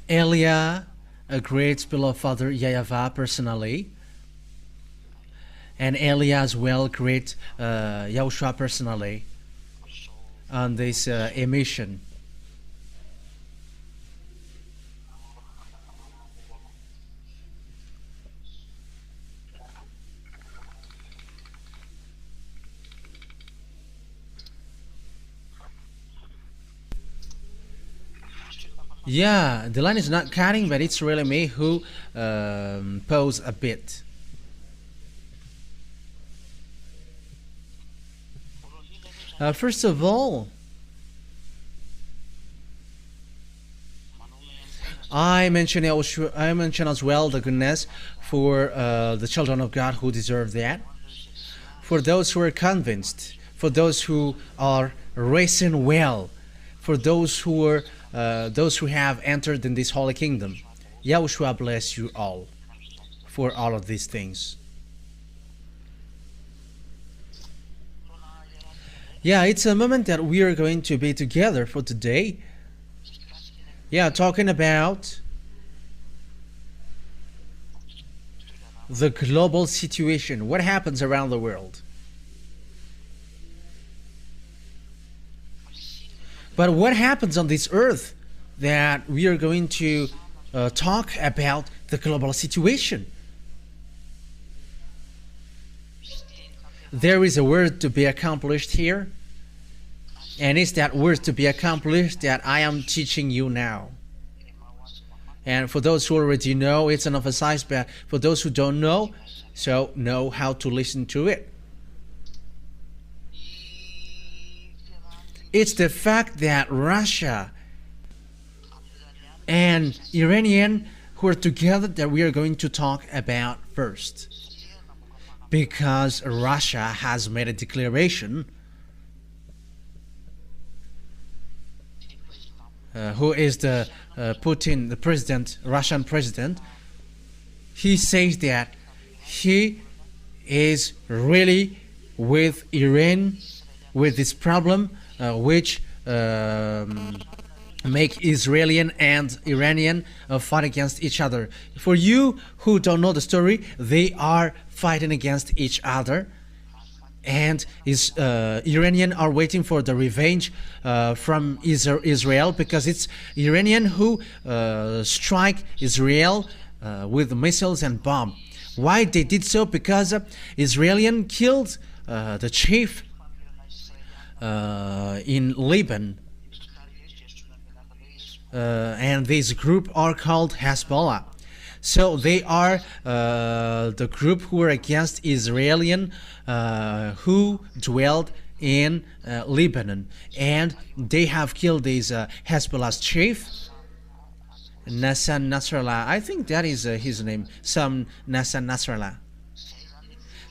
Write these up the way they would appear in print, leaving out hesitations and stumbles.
Elia greets beloved Father YAHVAH personally, and Elia as well greets YAHOSHUAH personally on this emission. Yeah, the line is not cutting, but it's really me who pause a bit. First of all, I mentioned as well the goodness for the children of God who deserve that. For those who are convinced, for those who are racing well, for those who have entered in this holy kingdom. YAHOSHUAH bless you all for all of these things. Yeah, it's a moment that we are going to be together for today. Yeah, talking about the global situation, what happens around the world. But what happens on this earth that we are going to talk about the global situation? There is a word to be accomplished here, and it's that word to be accomplished that I am teaching you now. And for those who already know, it's an emphasized, but for those who don't know, so know how to listen to it. It's the fact that Russia and Iranian who are together that we are going to talk about first. Because Russia has made a declaration. Who is the Putin, the president, Russian president? He says that he is really with Iran, with this problem, which make Israeli and Iranian fight against each other. For you who don't know the story, they are fighting against each other, and Iranian are waiting for the revenge from Israel, because it's Iranian who strike Israel with missiles and bomb. Why they did so? Because Israeli killed the chief in Lebanon, and this group are called Hezbollah. So they are the group who are against Israeli who dwelled in Lebanon, and they have killed this Hezbollah's chief, Nassan Nasrallah. I think that is his name, some Nassan Nasrallah.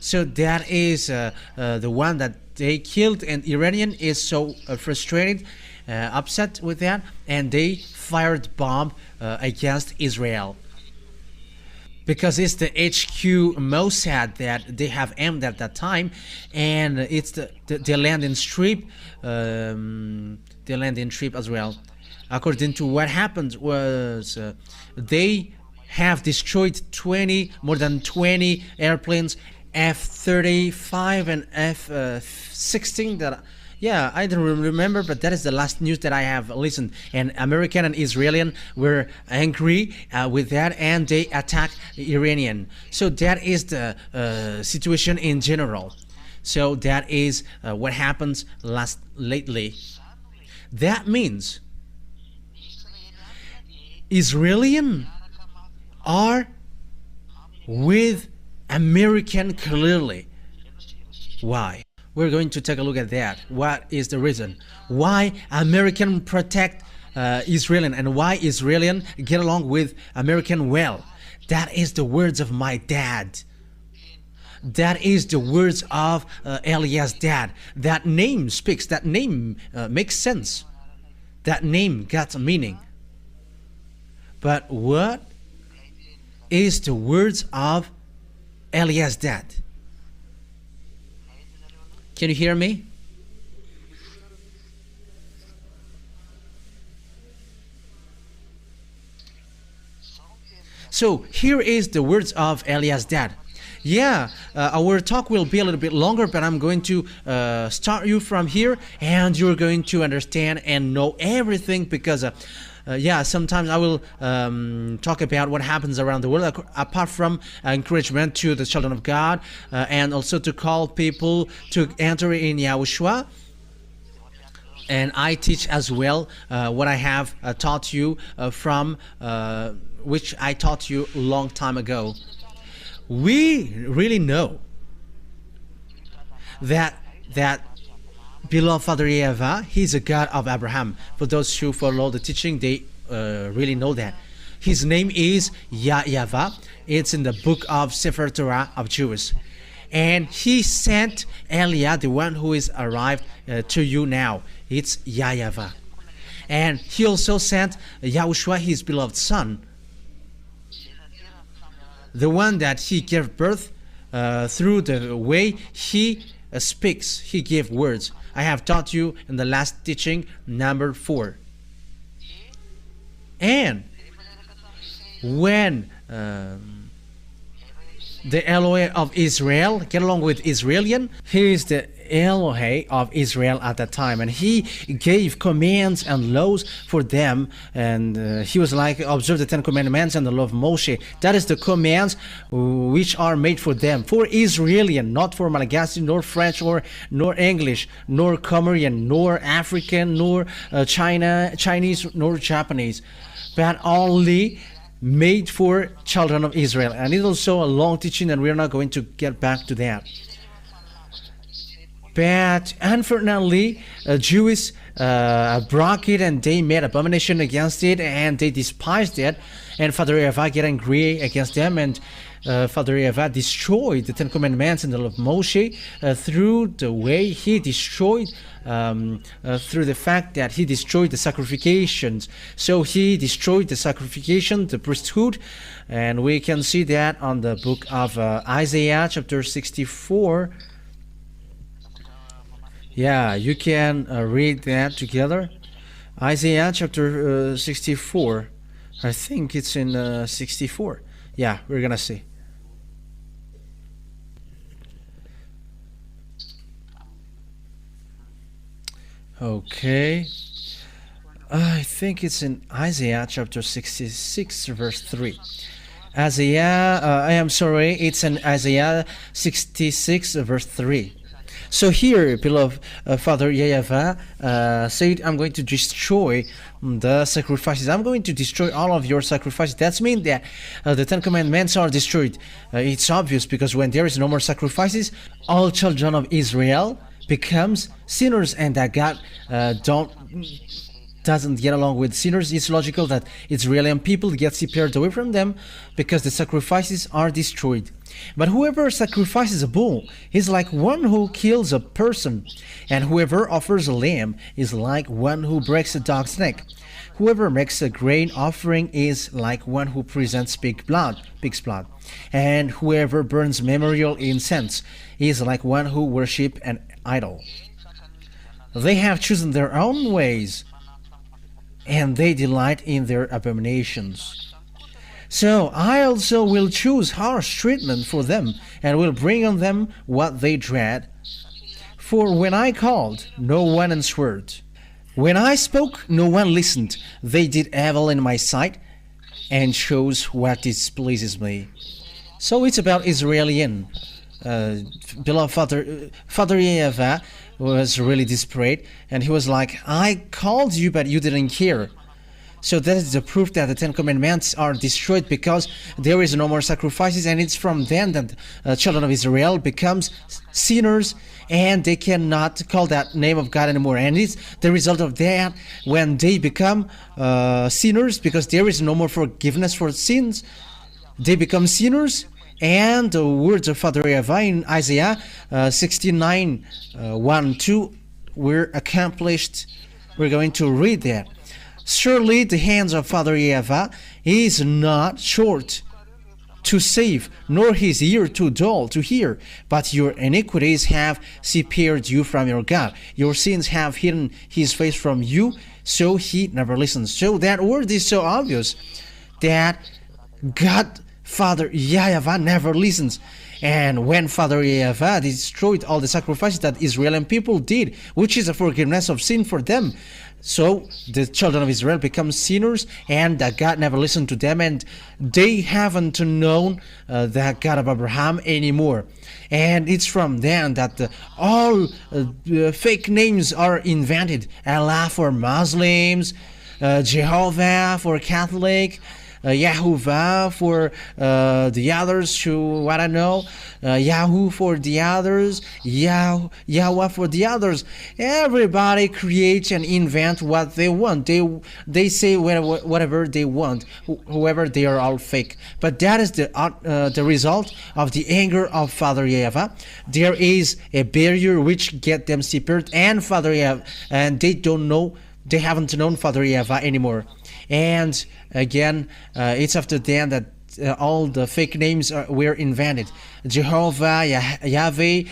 So that is the one that they killed, and Iranian is so frustrated, upset with that, and they fired bomb against Israel. Because it's the HQ Mossad that they have aimed at that time, and it's the landing strip, as well. According to what happened was they have destroyed more than 20 airplanes, F-35 and F-16 that. Yeah, I don't remember, but that is the last news that I have listened. And American and Israeli were angry with that, and they attacked Iranian. So that is the situation in general. So that is what happens lately. That means Israeli are with American clearly. Why? We're going to take a look at that. What is the reason? Why American protect Israeli, and why Israeli get along with American well? That is the words of my dad. That is the words of Elias' dad. That name speaks. That name makes sense. That name got a meaning. But what is the words of Elias' dad? Can you hear me? So here is the words of Eliah's dad. Yeah, our talk will be a little bit longer, but I'm going to start you from here, and you're going to understand and know everything, because yeah, sometimes I will talk about what happens around the world, apart from encouragement to the children of God, and also to call people to enter in YAHOSHUAH. And I teach as well what I have taught you from which I taught you a long time ago. We really know that beloved Father YAHVAH, he's a God of Abraham. For those who follow the teaching, they really know that. His name is YAHVAH. It's in the book of Sefer Torah of Jews. And he sent Eliah, the one who is arrived to you now. It's YAHVAH. And he also sent YAHOSHUAH, his beloved son, the one that he gave birth through the way he speaks. He gave words. I have taught you in the last teaching, number 4. And when the Elohe of Israel get along with Israelian, he is the Elohe of Israel at that time, and he gave commands and laws for them, and he was like, observe the 10 commandments and the law of Moshe. That is the commands which are made for them, for Israelian, not for Malagasy, nor French, nor English, nor Comorian, nor African, nor Chinese, nor Japanese, but only made for children of Israel. And it's also a long teaching, and we're not going to get back to that. But unfortunately, Jews broke it, and they made abomination against it, and they despised it. And Father YAHVAH get angry against them, and Father YAHVAH destroyed the 10 commandments and the law of Moshe through the way he destroyed, through the fact that he destroyed the sacrifications. So he destroyed the sacrification, the priesthood, and we can see that on the book of Isaiah chapter 64. Yeah, you can read that together. Isaiah chapter 64. I think it's in 64. Yeah, we're gonna see. Okay. I think it's in Isaiah chapter 66, verse 3. It's in Isaiah 66, verse 3. So here, beloved Father YAHVAH said, I'm going to destroy the sacrifices. I'm going to destroy all of your sacrifices. That means that the 10 commandments are destroyed. It's obvious, because when there is no more sacrifices, all children of Israel becomes sinners, and that God doesn't get along with sinners. It's logical that Israeli people get separated away from them, because the sacrifices are destroyed. But whoever sacrifices a bull is like one who kills a person, and whoever offers a lamb is like one who breaks a dog's neck. Whoever makes a grain offering is like one who presents pig's blood, and whoever burns memorial incense is like one who worships an idol. They have chosen their own ways, and they delight in their abominations. So I also will choose harsh treatment for them, and will bring on them what they dread. For when I called, no one answered. When I spoke, no one listened. They did evil in my sight, and chose what displeases me. So it's about Israelian. Beloved Father YAHVAH was really desperate, and he was like, I called you, but you didn't hear. So that is the proof that the 10 commandments are destroyed, because there is no more sacrifices, and it's from then that children of Israel becomes sinners, and they cannot call that name of God anymore. And it's the result of that, when they become sinners, because there is no more forgiveness for sins, they become sinners. And the words of Father YAHVAH in Isaiah 69, 1, 2 were accomplished. We're going to read that. Surely the hands of Father YAHVAH is not short to save, nor his ear too dull to hear. But your iniquities have separated you from your God. Your sins have hidden his face from you, so he never listens. So that word is so obvious, that God, Father YAHVAH never listens. And when Father YAHVAH destroyed all the sacrifices that Israeli people did, which is a forgiveness of sin for them, so the children of Israel become sinners, and that God never listened to them, and they haven't known the God of Abraham anymore. And it's from then that all fake names are invented. Allah for Muslims, Jehovah for Catholic, YAHVAH for the others who, I don't know, Yahoo for the others, Yahweh for the others. Everybody creates and invent what they want. They say whatever they want, whoever, they are all fake. But that is the result of the anger of Father YAHVAH. There is a barrier which get them separated, and Father YAHVAH, and they haven't known Father YAHVAH anymore. And again, it's after then that all the fake names were invented. Jehovah, Yahweh,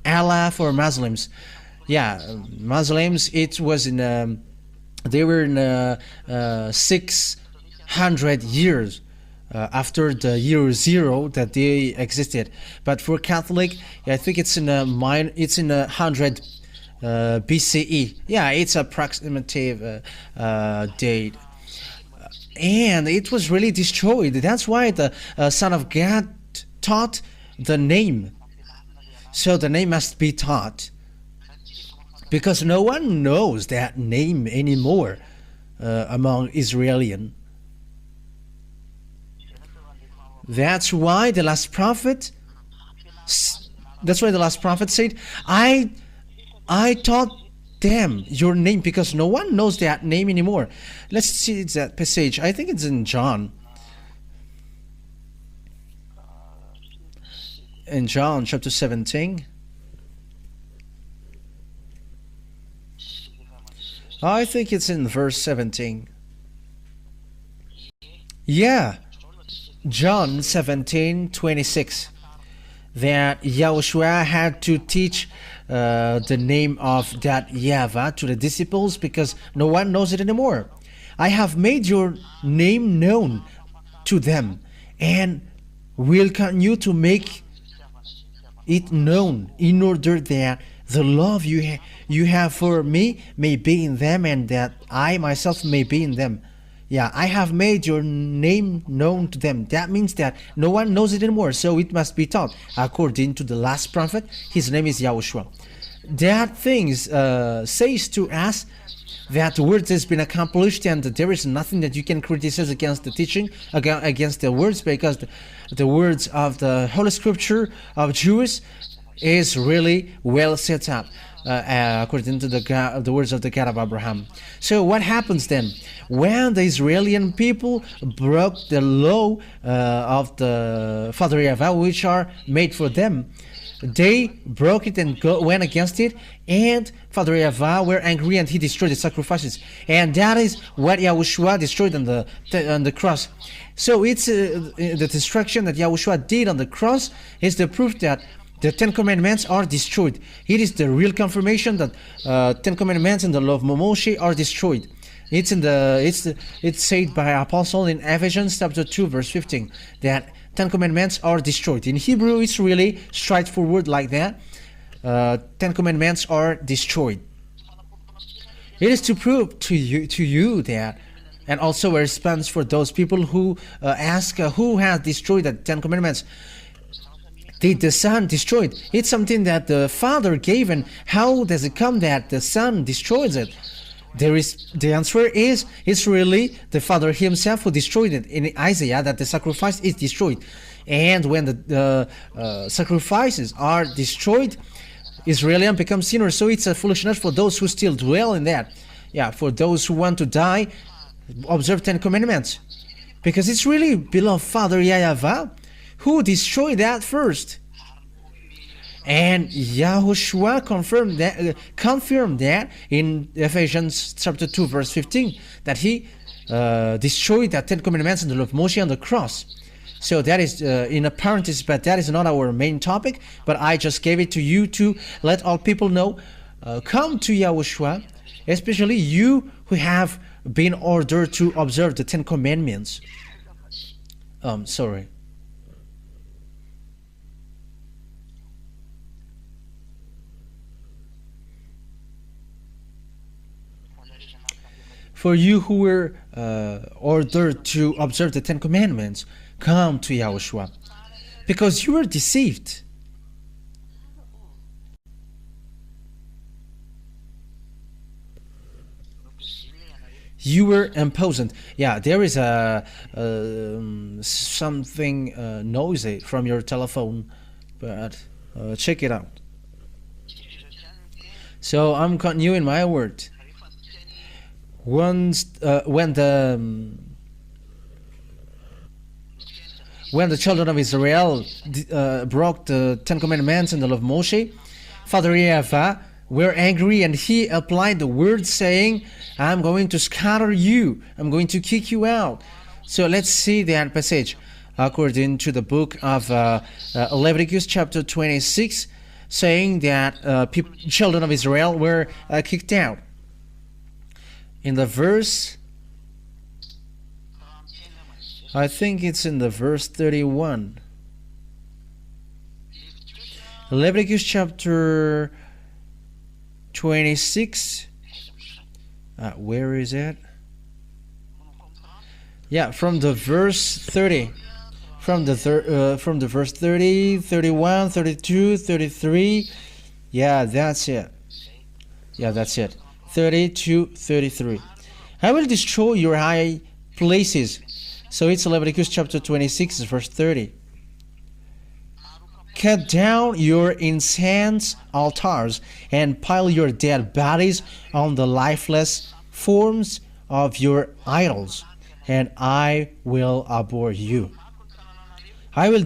Allah for Muslims. Yeah, Muslims, it was in, they were in 600 years after the year 0 that they existed. But for Catholic, I think it's in 100 BCE. Yeah, it's approximative date. And it was really destroyed. That's why the Son of God taught the name. So the name must be taught, because no one knows that name anymore among Israelian. That's why the last prophet said, I taught them your name, because no one knows that name anymore. Let's see that passage. I think it's in John. In John chapter 17. I think it's in verse 17. Yeah, John 17:26. That YAHOSHUAH had to teach the name of that YAHVAH to the disciples, because no one knows it anymore. I have made your name known to them, and will continue to make it known, in order that the love you have for me may be in them, and that I myself may be in them. Yeah, I have made your name known to them. That means that no one knows it anymore, so it must be taught. According to the last prophet, his name is YAHOSHUAH. That thing says to us that the words has been accomplished, and there is nothing that you can criticize against the teaching, against the words, because the words of the Holy Scripture of Jews is really well set up. According to the words of the God of Abraham. So what happens then? When the Israeli people broke the law of the Father YAHVAH, which are made for them, they broke it and went against it, and Father YAHVAH were angry, and he destroyed the sacrifices. And that is what YAHOSHUAH destroyed on the cross. So it's the destruction that YAHOSHUAH did on the cross is the proof that the 10 Commandments are destroyed. It is the real confirmation that 10 Commandments and the law of Moshe are destroyed. It's said by Apostle in Ephesians chapter 2 verse 15 that 10 Commandments are destroyed. In Hebrew, it's really straightforward like that. 10 Commandments are destroyed. It is to prove to you that, and also a response for those people who ask who has destroyed the 10 Commandments. Did the Son destroy it? It's something that the Father gave, and how does it come that the Son destroys it? The answer is, it's really the Father himself who destroyed it. In Isaiah, that the sacrifice is destroyed. And when the sacrifices are destroyed, Israelians become sinners. So it's a foolishness for those who still dwell in that. Yeah, for those who want to die, observe 10 Commandments. Because it's really beloved Father YAHVAH who destroyed that first. And YAHOSHUAH confirmed that in Ephesians chapter 2 verse 15, that he destroyed that 10 Commandments and the law of Moshe on the cross. So that is in a parenthesis, but that is not our main topic, but I just gave it to you to let all people know, come to YAHOSHUAH, especially you who have been ordered to observe the 10 Commandments. Sorry. For you who were ordered to observe the Ten Commandments, come to Yahushua, because you were deceived. You were impatient. Yeah, there is a something noisy from your telephone, but check it out. So I'm continuing my word. Once when the children of Israel broke the Ten Commandments and the law of Moshe, Father YAHVAH were angry, and he applied the word saying, I'm going to scatter you, I'm going to kick you out. So let's see that passage according to the book of Leviticus chapter 26, saying that children of Israel were kicked out. In the verse, I think it's in the verse 31. Leviticus chapter 26. Where is it? Yeah, from the verse 30. From the verse 30, 31, 32, 33. Yeah, that's it. Yeah, that's it. 30 to 33. I will destroy your high places. So it's Leviticus chapter 26, verse 30. Cut down your incense altars and pile your dead bodies on the lifeless forms of your idols, and I will abhor you. I will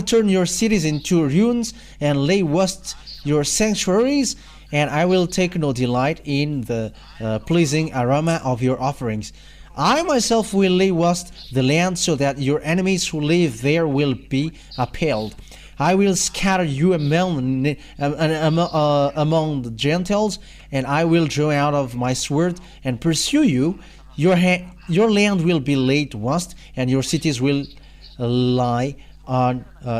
turn your cities into ruins and lay waste your sanctuaries, and I will take no delight in the pleasing aroma of your offerings. I myself will lay waste the land so that your enemies who live there will be appalled. I will scatter you among the Gentiles, and I will draw out of my sword and pursue you. Your land will be laid waste, and your cities will lie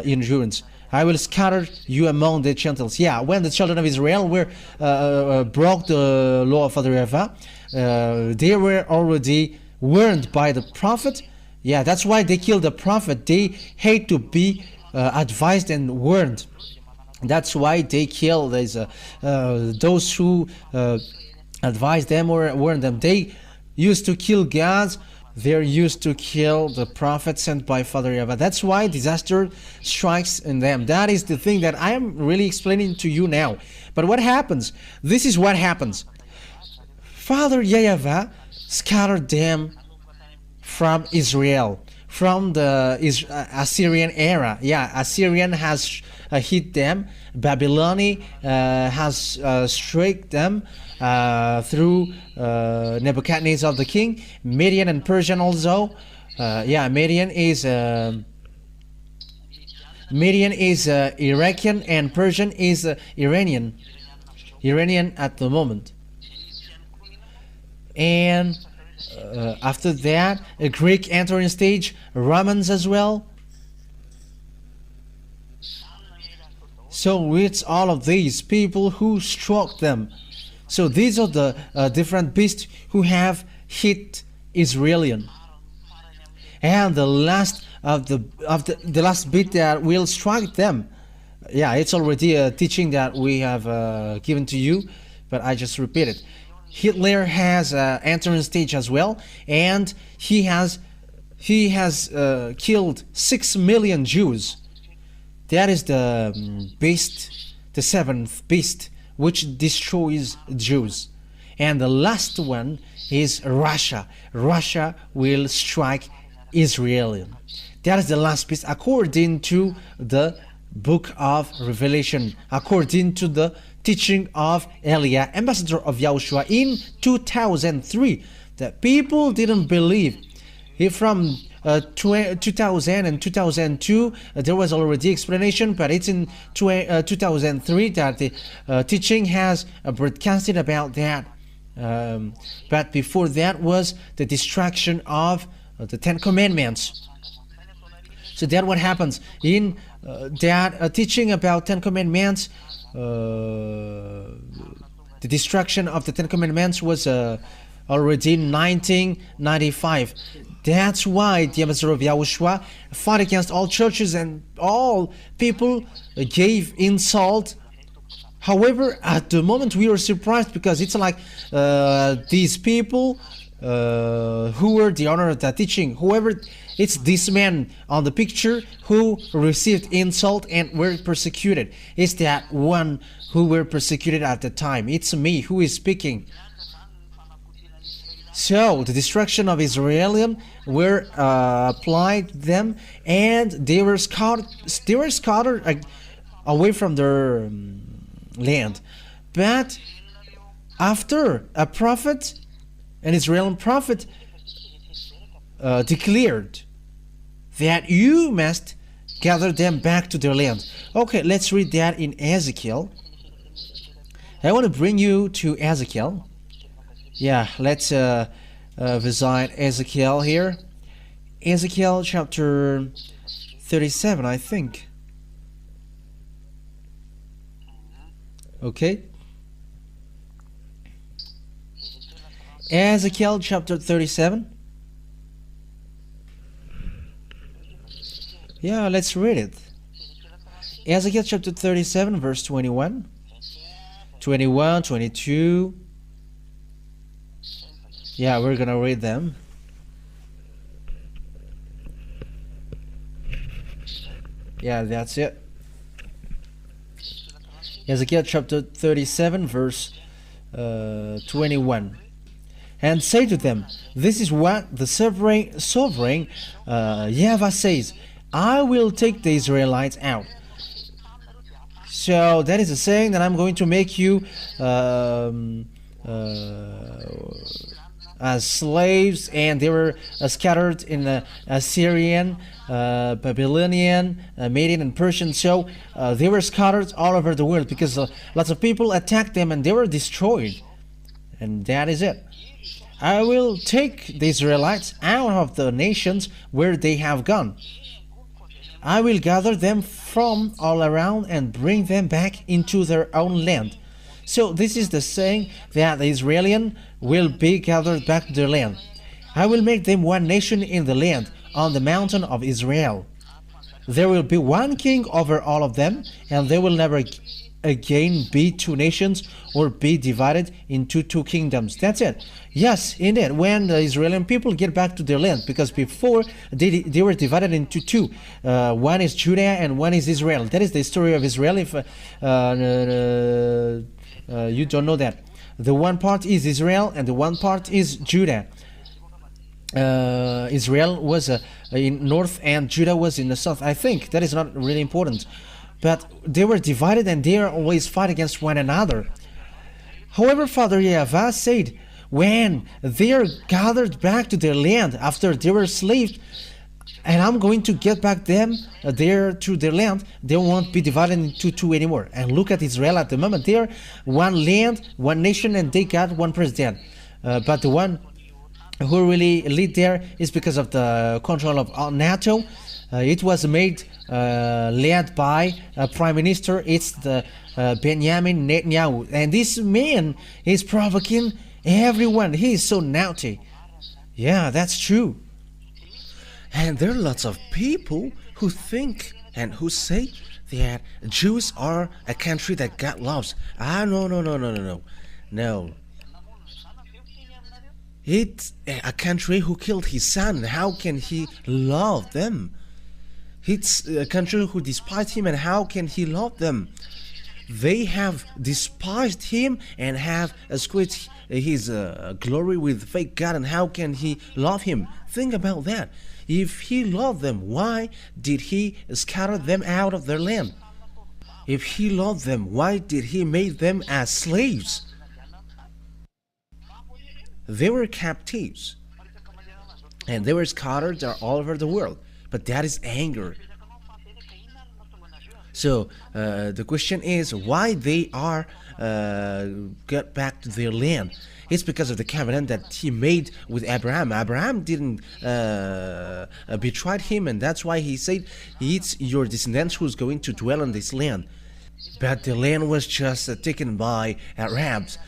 in ruins. I will scatter you among the Gentiles. Yeah, when the children of Israel were broke the law of Father YAHVAH, they were already warned by the prophet. Yeah, that's why they killed the prophet. They hate to be advised and warned. That's why they kill those who advise them or warn them. They used to kill gods. They're used to kill the prophet sent by Father YAHVAH. That's why disaster strikes in them. That is the thing that I am really explaining to you now. But what happens? This is what happens. Father YAHVAH scattered them from Israel, from the Assyrian era. Yeah, Assyrian has hit them. Babylon has struck them through Nebuchadnezzar the king. Median and Persian also. Median is Iraqian, and Persian is Iranian at the moment. And after that, a Greek entering stage, Romans as well. So it's all of these people who struck them. So these are the different beasts who have hit Israelian. And the last the last bit that will strike them. Yeah, it's already a teaching that we have given to you, but I just repeat it. Hitler has entering stage as well, and he has killed 6 million Jews. That is the beast, the seventh beast, which destroys Jews. And the last one is Russia. Russia will strike Israel. That is the last beast according to the book of Revelation, according to the teaching of Elia, ambassador of Yahushua in 2003. The people didn't believe. From 2000 and 2002 there was already explanation, but it's in 2003 that the teaching has broadcasted about that. But before that was the destruction of the Ten Commandments. So that what happens in that teaching about Ten Commandments. The destruction of the Ten Commandments was already in 1995. That's why the ambassador of Yahushua fought against all churches and all people gave insult. However, at the moment we were surprised because it's like these people who were the owner of that teaching, whoever, it's this man on the picture who received insult and were persecuted. It's that one who were persecuted at the time. It's me who is speaking. So the destruction of Israel were applied them, and they were scattered away from their land. But after a prophet, an Israeli prophet, declared that you must gather them back to their land. Okay, let's read that in Ezekiel. I want to bring you to Ezekiel. Yeah, let's visit Ezekiel here. Ezekiel chapter 37, I think. Okay. Ezekiel chapter 37. Yeah, let's read it. Ezekiel chapter 37, verse 21. 21, 22. Yeah, we're gonna read them. Yeah, that's it. Ezekiel chapter 37, verse 21. And say to them, this is what the sovereign YAHVAH says, I will take the Israelites out. So that is a saying that I'm going to make you as slaves, and they were scattered in the Assyrian, Babylonian, Median, and Persian. So they were scattered all over the world because lots of people attacked them and they were destroyed. And that is it. I will take the Israelites out of the nations where they have gone. I will gather them from all around and bring them back into their own land. So this is the saying that the Israelians will be gathered back to their land. I will make them one nation in the land, on the mountain of Israel. There will be one king over all of them, and they will never again be two nations or be divided into two kingdoms. That's it. Yes, indeed, when the Israeli people get back to their land, because before they were divided into two. One is Judah and one is Israel. That is the story of Israel. If you don't know that, the one part is Israel and the one part is Judah. Israel was in north and Judah was in the south. I think that is not really important, but they were divided and they are always fight against one another. However, Father YAHVAH said, when they are gathered back to their land after they were slaves, and I'm going to get back them there to their land, they won't be divided into two anymore. And look at Israel at the moment. They are one land, one nation, and they got one president. But the one who really lead there is because of the control of NATO. It was made led by a prime minister. It's the Benjamin Netanyahu. And this man is provoking everyone. He is so naughty. Yeah, that's true. And there are lots of people who think and who say that Jews are a country that God loves. No. It's a country who killed his son. How can he love them? It's a country who despised him, and how can he love them? They have despised him and have squeezed his glory with fake God, and how can he love him? Think about that. If he loved them, why did he scatter them out of their land? If he loved them, why did he make them as slaves? They were captives, and they were scattered all over the world. But that is anger. So the question is why they are get back to their land. It's because of the covenant that he made with Abraham. Abraham didn't betray him, and that's why he said it's your descendants who's going to dwell on this land. But the land was just taken by Arabs.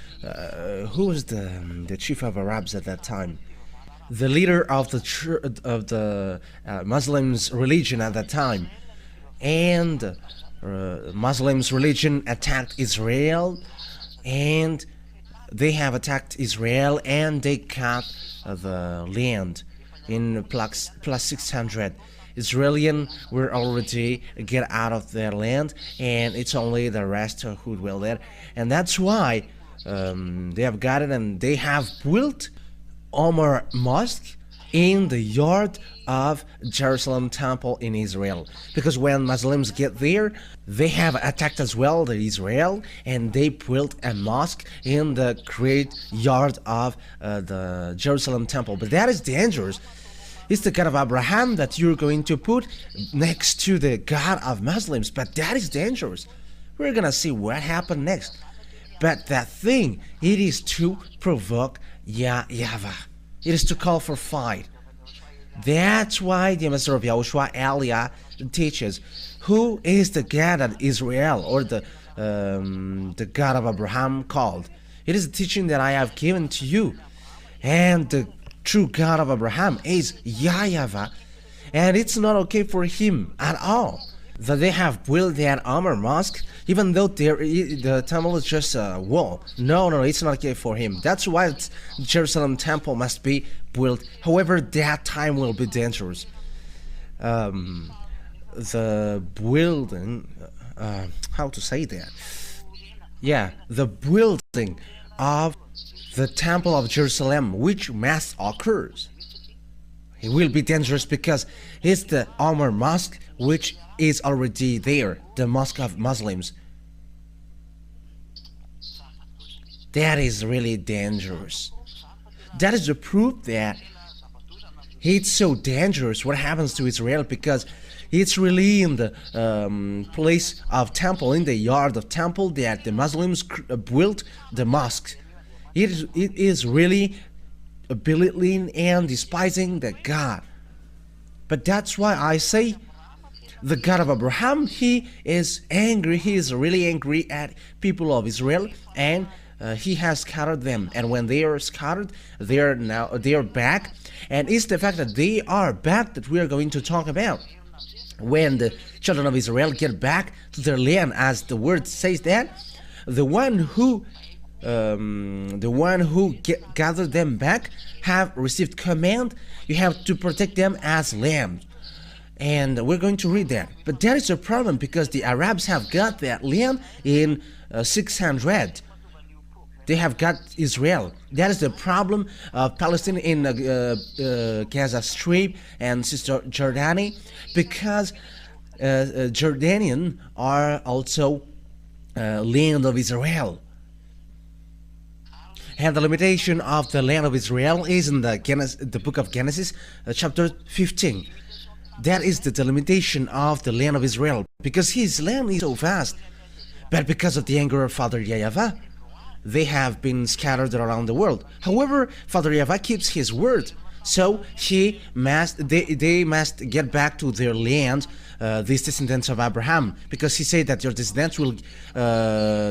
Who was the chief of Arabs at that time? The leader of the Muslims religion at that time. And Muslims religion attacked Israel, and they have attacked Israel, and they cut the land in plus 600. Israelis were already get out of their land, and it's only the rest who dwell there, and that's why they have got it, and they have built Omar Mosque in the yard of Jerusalem temple in Israel, because when Muslims get there, they have attacked as well the Israel, and they built a mosque in the great yard of the Jerusalem temple. But that is dangerous. It's the God of Abraham that you're going to put next to the God of Muslims, but that is dangerous. We're gonna see what happened next. But that thing, it is to provoke YAHVAH. It is to call for fight. That's why the Master of YAHOSHUAH, Elia, teaches who is the God of Israel, or the God of Abraham called. It is a teaching that I have given to you. And the true God of Abraham is YAHVAH. And it's not okay for him at all that they have built that Omar Mosque, even though the temple is just a wall. No, it's not okay for him. That's why the Jerusalem temple must be built. However, that time will be dangerous. The building, how to say that? Yeah, the building of the temple of Jerusalem, which must occurs. It will be dangerous because it's the Omar Mosque, which is already there, the mosque of Muslims. That is really dangerous. That is the proof that it's so dangerous what happens to Israel, because it's really in the place of temple, in the yard of temple, that the Muslims built the mosque. It is really belittling and despising the God. But that's why I say the God of Abraham, he is angry. He is really angry at people of Israel, and he has scattered them. And when they are scattered, they are back. And it's the fact that they are back that we are going to talk about. When the children of Israel get back to their land, as the word says that, the one who gathered them back have received command. You have to protect them as lambs. And we're going to read that. But that is a problem, because the Arabs have got that land in 600. They have got Israel. That is the problem of Palestine in Gaza Strip and Cisjordania, because Jordanian are also land of Israel. And the limitation of the land of Israel is in the book of Genesis, chapter 15. That is the delimitation of the land of Israel, because his land is so vast. But because of the anger of Father YAHVAH, they have been scattered around the world. However, Father YAHVAH keeps his word, so they must get back to their land, these descendants of Abraham, because he said that your descendants will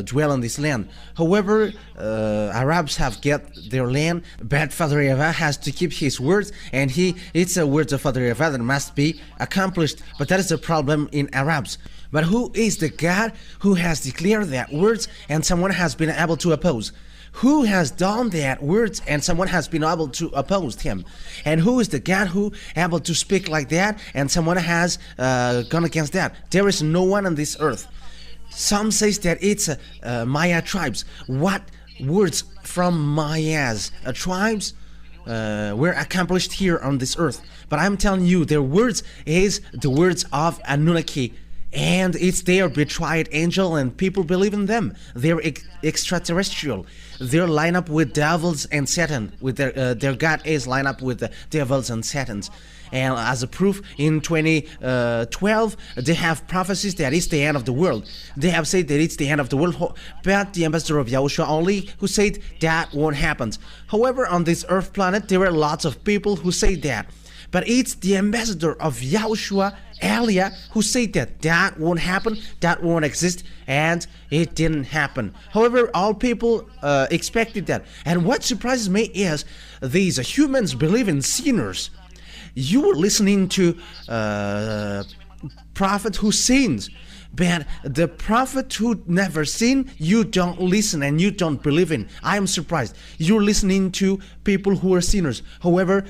dwell on this land. However, Arabs have get their land, but Father YAHVAH has to keep his words, and it's a word of Father YAHVAH that must be accomplished. But that is the problem in Arabs. But who is the God who has declared that words and someone has been able to oppose? Who has done that words and someone has been able to oppose him? And who is the God who able to speak like that and someone has gone against that? There is no one on this earth. Some says that it's Maya tribes. What words from Maya's tribes were accomplished here on this earth? But I'm telling you, their words is the words of Anunnaki. and it's their betrayed angel, and people believe in them. They're extraterrestrial. They're lined up with devils and Satan. With their God is lined up with the devils and Satans. And as a proof, in 2012, they have prophecies that it's the end of the world. They have said that it's the end of the world, but the ambassador of YAHOSHUAH only who said that won't happen. However, on this earth planet, there are lots of people who say that. But it's the ambassador of YAHOSHUAH, Elia, who said that that won't happen, that won't exist, and it didn't happen. However, all people expected that. And what surprises me is these humans believe in sinners. You were listening to prophet who sins, but the prophet who never sinned, you don't listen and you don't believe in. I am surprised. You're listening to people who are sinners. However,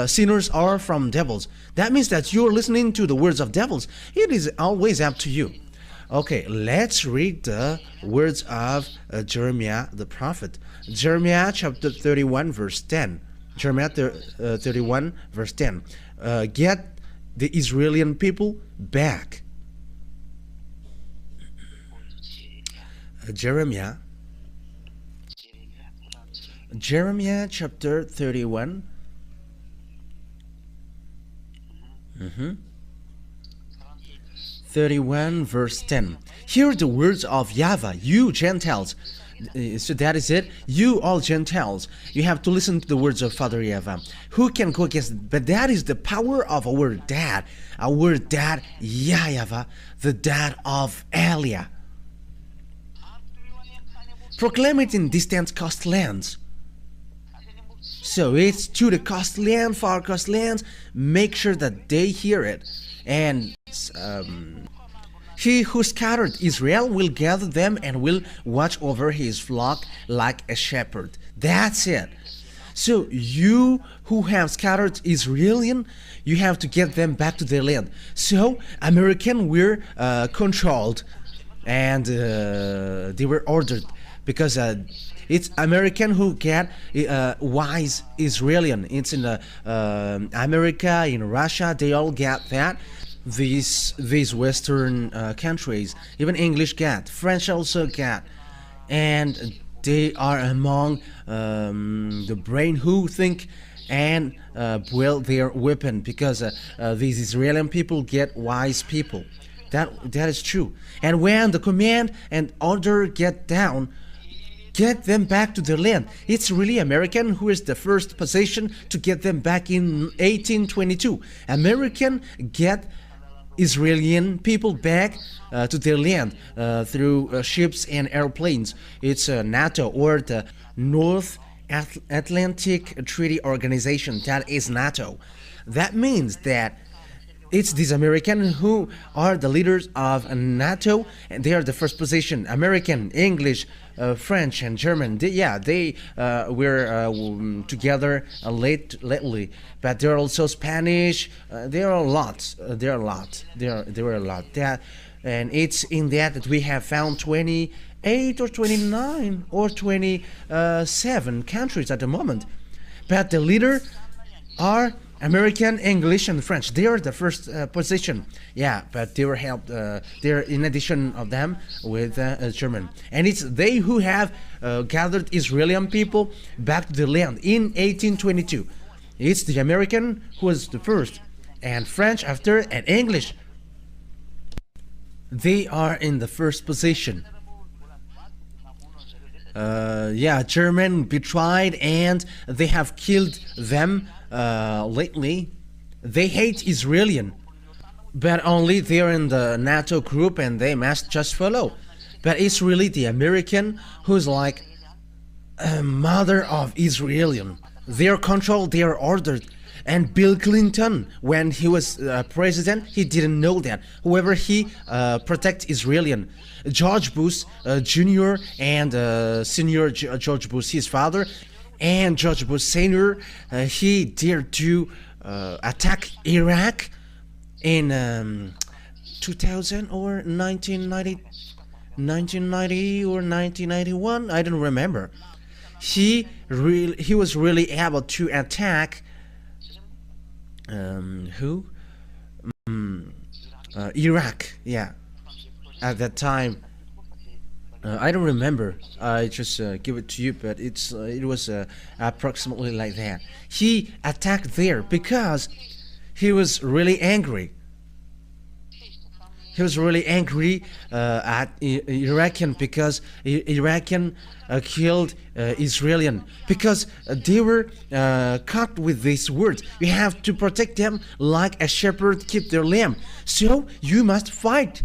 sinners are from devils. That means that you're listening to the words of devils. It is always up to you. Okay, let's read the words of Jeremiah the prophet. Jeremiah chapter 31 verse 10. Jeremiah 31 verse 10. Get the Israeli people back. Jeremiah chapter 31. 31 verse 10. Hear the words of YAHVAH, you Gentiles. So that is it. You all Gentiles, you have to listen to the words of Father YAHVAH. Who can go against it? But that is the power of our dad YAHVAH, the dad of Elia. Proclaim it in distant coastlands. So it's to the coastland, far coastlands. Make sure that they hear it. And he who scattered Israel will gather them and will watch over his flock like a shepherd. That's it. So you who have scattered Israel, you have to get them back to their land. So American were controlled, and they were ordered, because it's American who get wise Israeli. It's in America, in Russia, they all get that. These Western countries, even English get, French also get, and they are among the brain who think and build their weapon, because these Israeli people get wise people. That is true. And when the command and order get down, get them back to their land. It's really American who is the first position to get them back in 1822. American get Israeli people back to their land through ships and airplanes. It's NATO, or the North Atlantic Treaty Organization. That is NATO. That means that it's these Americans who are the leaders of NATO, and they are the first position. American, English, French, and German. They were together lately, but there are also Spanish. There are a lot. There were a lot. And it's in that we have found 28 or 29 or 27 countries at the moment. But the leader are American, English, and French. They are the first position. Yeah, but they were helped. They're in addition of them with German, and it's they who have gathered Israeli people back to the land in 1822. It's the American who was the first, and French after, and English. They are in the first position. German betrayed, and they have killed them lately. They hate Israeli, but only they're in the NATO group and they must just follow. But it's really the American who's like a mother of Israeli. They're controlled, they're ordered. And Bill Clinton, when he was president, he didn't know that. However, he protects Israeli. George Bush Jr. and Senior George Bush, his father, and George Bush Senior, he dared to attack Iraq in 2000 or 1990 or 1991. I don't remember. He was really able to attack Iraq. Yeah, at that time. I don't remember. I just give it to you, but it was approximately like that. He attacked there because he was really angry. He was really angry at Iraqi because Iraqi killed Israeli because they were caught with these words. You have to protect them like a shepherd keep their lamb. So you must fight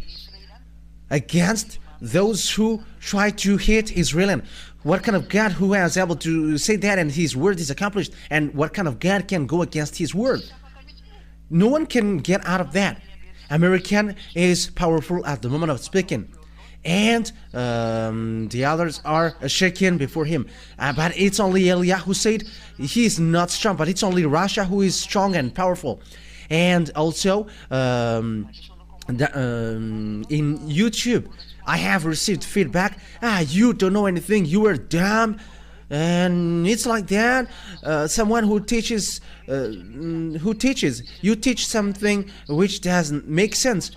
against those who try to hate Israel. What kind of God who is able to say that and his word is accomplished? And what kind of God can go against his word? No one can get out of that. American is powerful at the moment of speaking, and the others are shaken before him. But it's only Eliah who said he is not strong, but it's only Russia who is strong and powerful. And also in YouTube, I have received feedback. You don't know anything. You are dumb. And it's like that. Someone who teaches, you teach something which doesn't make sense.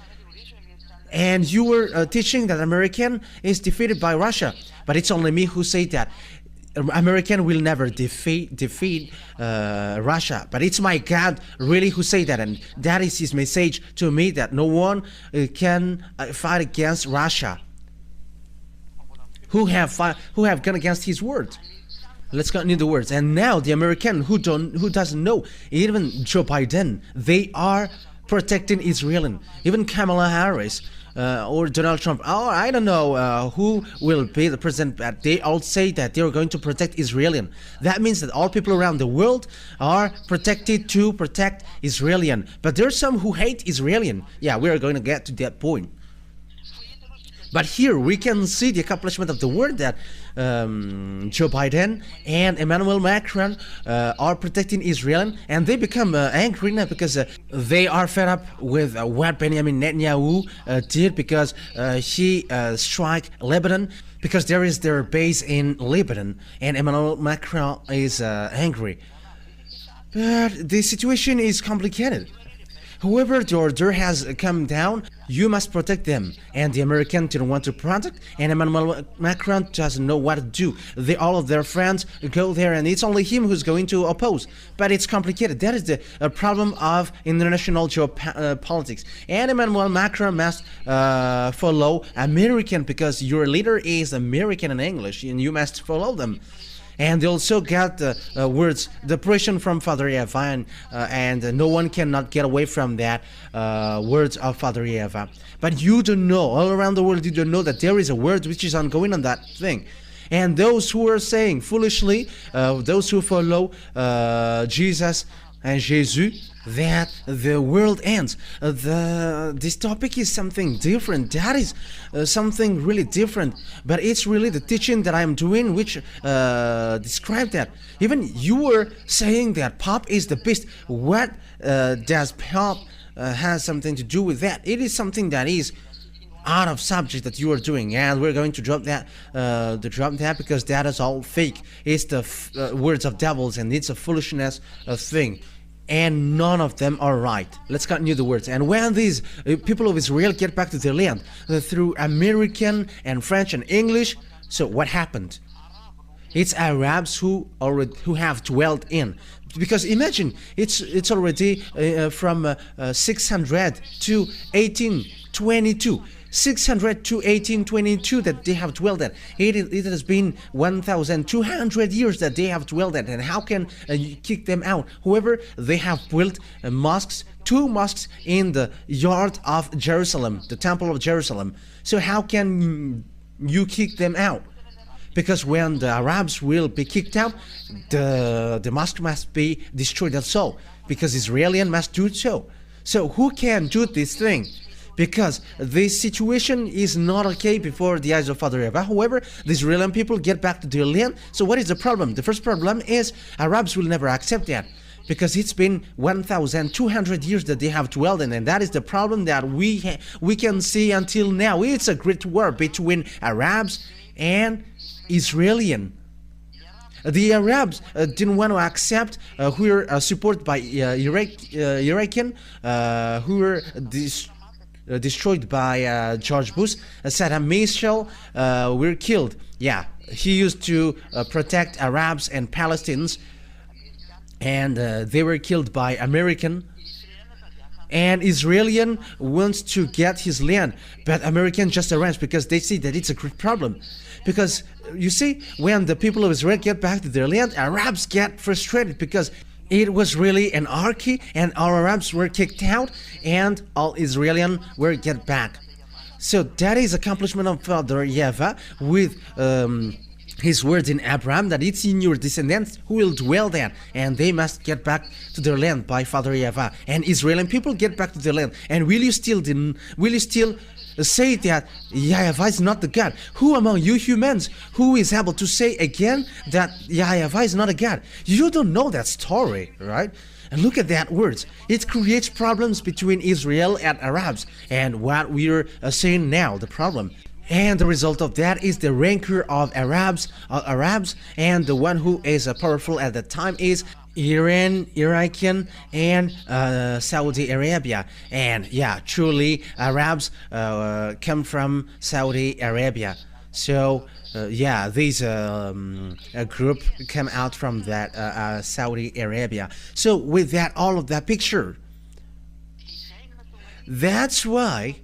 And you were teaching that American is defeated by Russia. But it's only me who say that. American will never defeat Russia. But it's my God really who say that. And that is his message to me, that no one can fight against Russia. Who have gone against his word. Let's continue the words. And now the American who doesn't know, even Joe Biden, they are protecting Israel. Even Kamala Harris or Donald Trump, I don't know who will be the president, but they all say that they are going to protect Israel. That means that all people around the world are protected to protect Israel. But there are some who hate Israel. Yeah, we are going to get to that point. But here we can see the accomplishment of the word that Joe Biden and Emmanuel Macron are protecting Israel, and they become angry now because they are fed up with what Benjamin Netanyahu did, because he struck Lebanon, because there is their base in Lebanon, and Emmanuel Macron is angry. But the situation is complicated. Whoever the order has come down, you must protect them. And the American didn't want to protect, and Emmanuel Macron doesn't know what to do. All of their friends go there, and it's only him who's going to oppose. But it's complicated. That is the problem of international geopolitics. And Emmanuel Macron must follow American, because your leader is American in English, and you must follow them. And they also got words, the pressure from Father YAHVAH, and no one cannot get away from that words of Father YAHVAH. But you don't know, all around the world, you don't know that there is a word which is ongoing on that thing. And those who are saying foolishly, those who follow Jesus and Jesus, that the world ends. This topic is something different. That is something really different. But it's really the teaching that I'm doing which describe that. Even you were saying that pop is the best. What does pop has something to do with that? It is something that is out of subject that you are doing, and we're going to drop that because that is all fake. It's the words of devils, and it's a foolishness thing. And none of them are right. Let's continue the words. And when these people of Israel get back to their land through American and French and English, so what happened? It's Arabs who have dwelt in. Because imagine, it's already from 600 to 1822. 600 to 1822 that they have dwelled at. It has been 1,200 years that they have dwelled at. And how can you kick them out? However, they have built mosques, 2 mosques in the yard of Jerusalem, the temple of Jerusalem. So how can you kick them out? Because when the Arabs will be kicked out, the mosque must be destroyed also, because Israelis must do so. So who can do this thing? Because this situation is not okay before the eyes of Father YAHVAH. However, the Israeli people get back to their land. So what is the problem? The first problem is Arabs will never accept that, because it's been 1,200 years that they have dwelled in, and that is the problem that we can see until now. It's a great war between Arabs and Israelis. The Arabs didn't want to accept who are supported by Iraqi, who were destroyed by George Bush. Saddam Hussein were killed. Yeah, he used to protect Arabs and Palestinians, and they were killed by American. And Israeli wants to get his land, but American just arrest because they see that it's a great problem. Because you see, when the people of Israel get back to their land, Arabs get frustrated because it was really an anarchy, and our Arabs were kicked out, and all Israelis were get back. So that is accomplishment of Father YAHVAH with his words in Abraham, that it's in your descendants who will dwell there, and they must get back to their land by Father YAHVAH. And Israeli people get back to their land. And will you still say that YAHVAH is not the God? Who among you humans who is able to say again that YAHVAH is not a God? You don't know that story, right? And look at that words. It creates problems between Israel and Arabs, and what we're saying now, the problem. And the result of that is the rancor of Arabs, and the one who is powerful at the time is Iran, Iraq, and Saudi Arabia. And yeah, truly Arabs come from Saudi Arabia. So yeah, this group came out from that Saudi Arabia. So with that, all of that picture, that's why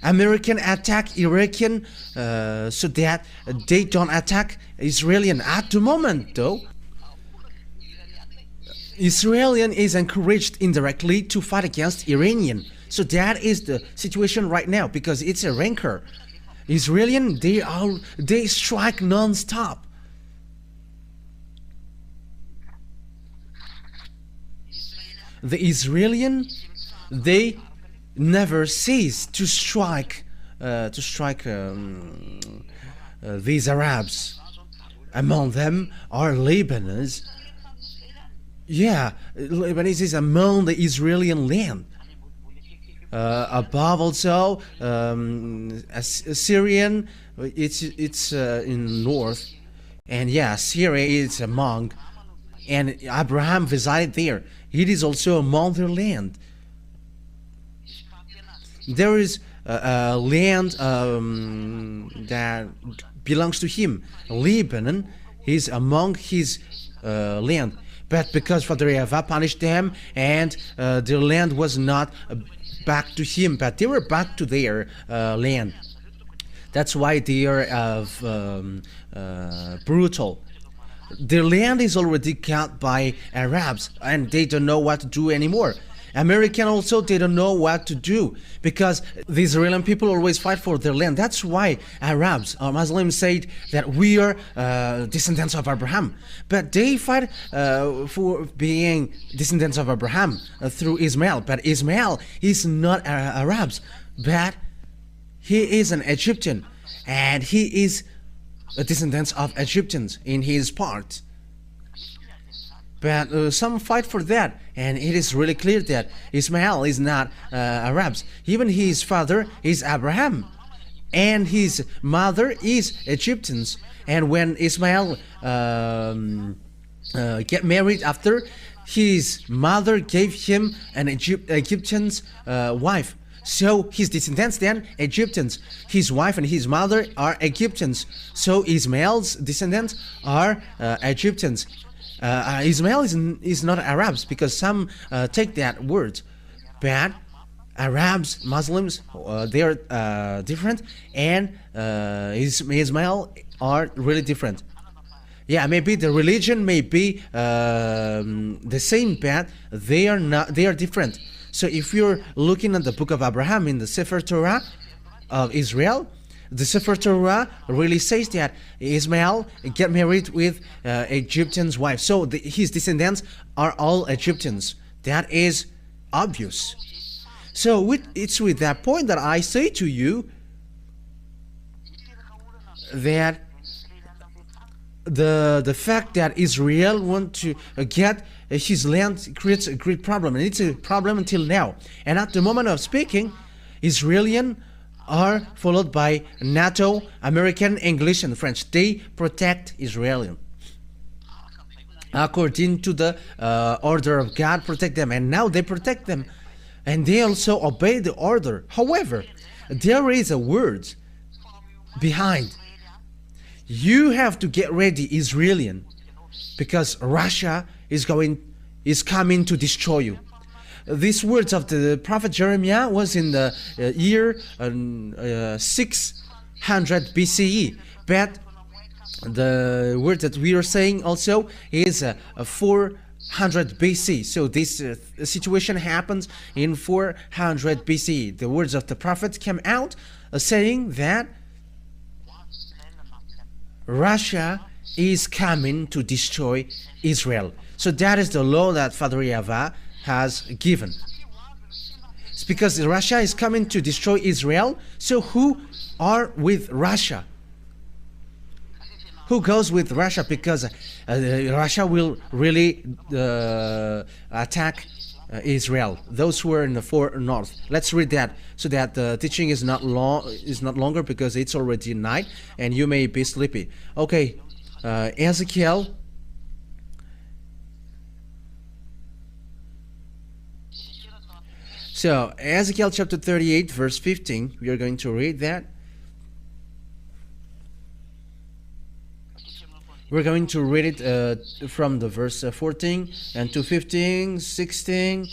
American attack Iraqi so that they don't attack Israeli. At the moment though, Israeli is encouraged indirectly to fight against Iranian. So that is the situation right now, because it's a rancor. Israeli, they strike non-stop. The Israeli, they never cease to strike these Arabs. Among them are Lebanese. Yeah, Lebanese is among the Israeli land. Above also Syrian, it's in north, and yeah, Syria is among, and Abraham resided there. It is also among their land. There is a land that belongs to him. Lebanon is among his land. But because Father YAHVAH punished them, and their land was not back to him, but they were back to their land. That's why they are brutal. Their land is already caught by Arabs, and they don't know what to do anymore. American also, they don't know what to do, because the Israeli people always fight for their land. That's why Arabs or Muslims say that we are descendants of Abraham, but they fight for being descendants of Abraham through Ismail. But Ismail is not Arabs, but he is an Egyptian, and he is a descendant of Egyptians in his part. But some fight for that, and it is really clear that Ismail is not Arabs. Even his father is Abraham, and his mother is Egyptians. And when Ismail get married after, his mother gave him an Egyptian's wife. So his descendants then Egyptians. His wife and his mother are Egyptians. So Ismail's descendants are Egyptians. Ismail is not Arabs, because some take that word, but Arabs, Muslims, they are different, and Ismail are really different. Yeah, maybe the religion may be the same, but they are not. They are different. So if you're looking at the book of Abraham in the Sefer Torah of Israel, the Sefer Torah really says that Ismail get married with Egyptian's wife. So his descendants are all Egyptians. That is obvious. So it's with that point that I say to you that the fact that Israel want to get his land creates a great problem, and it's a problem until now. And at the moment of speaking, Israeli are followed by NATO, American, English, and French. They protect Israel. According to the order of God, protect them. And now they protect them. and they also obey the order. However, there is a word behind. You have to get ready, Israelian, because Russia is coming to destroy you. These words of the prophet Jeremiah was in the year 600 BCE, but the word that we are saying also is 400 BC. So this situation happens in 400 BC. The words of the prophet came out saying that Russia is coming to destroy Israel. So that is the law that Father YAHVAH has given. It's because Russia is coming to destroy Israel. So who are with Russia? Who goes with Russia? Because Russia will really attack Israel. Those who are in the far north. Let's read that so that the teaching is not longer, because it's already night and you may be sleepy. Okay, Ezekiel. So Ezekiel chapter 38 verse 15. We are going to read that. We're going to read it from the verse 14 and to 15, 16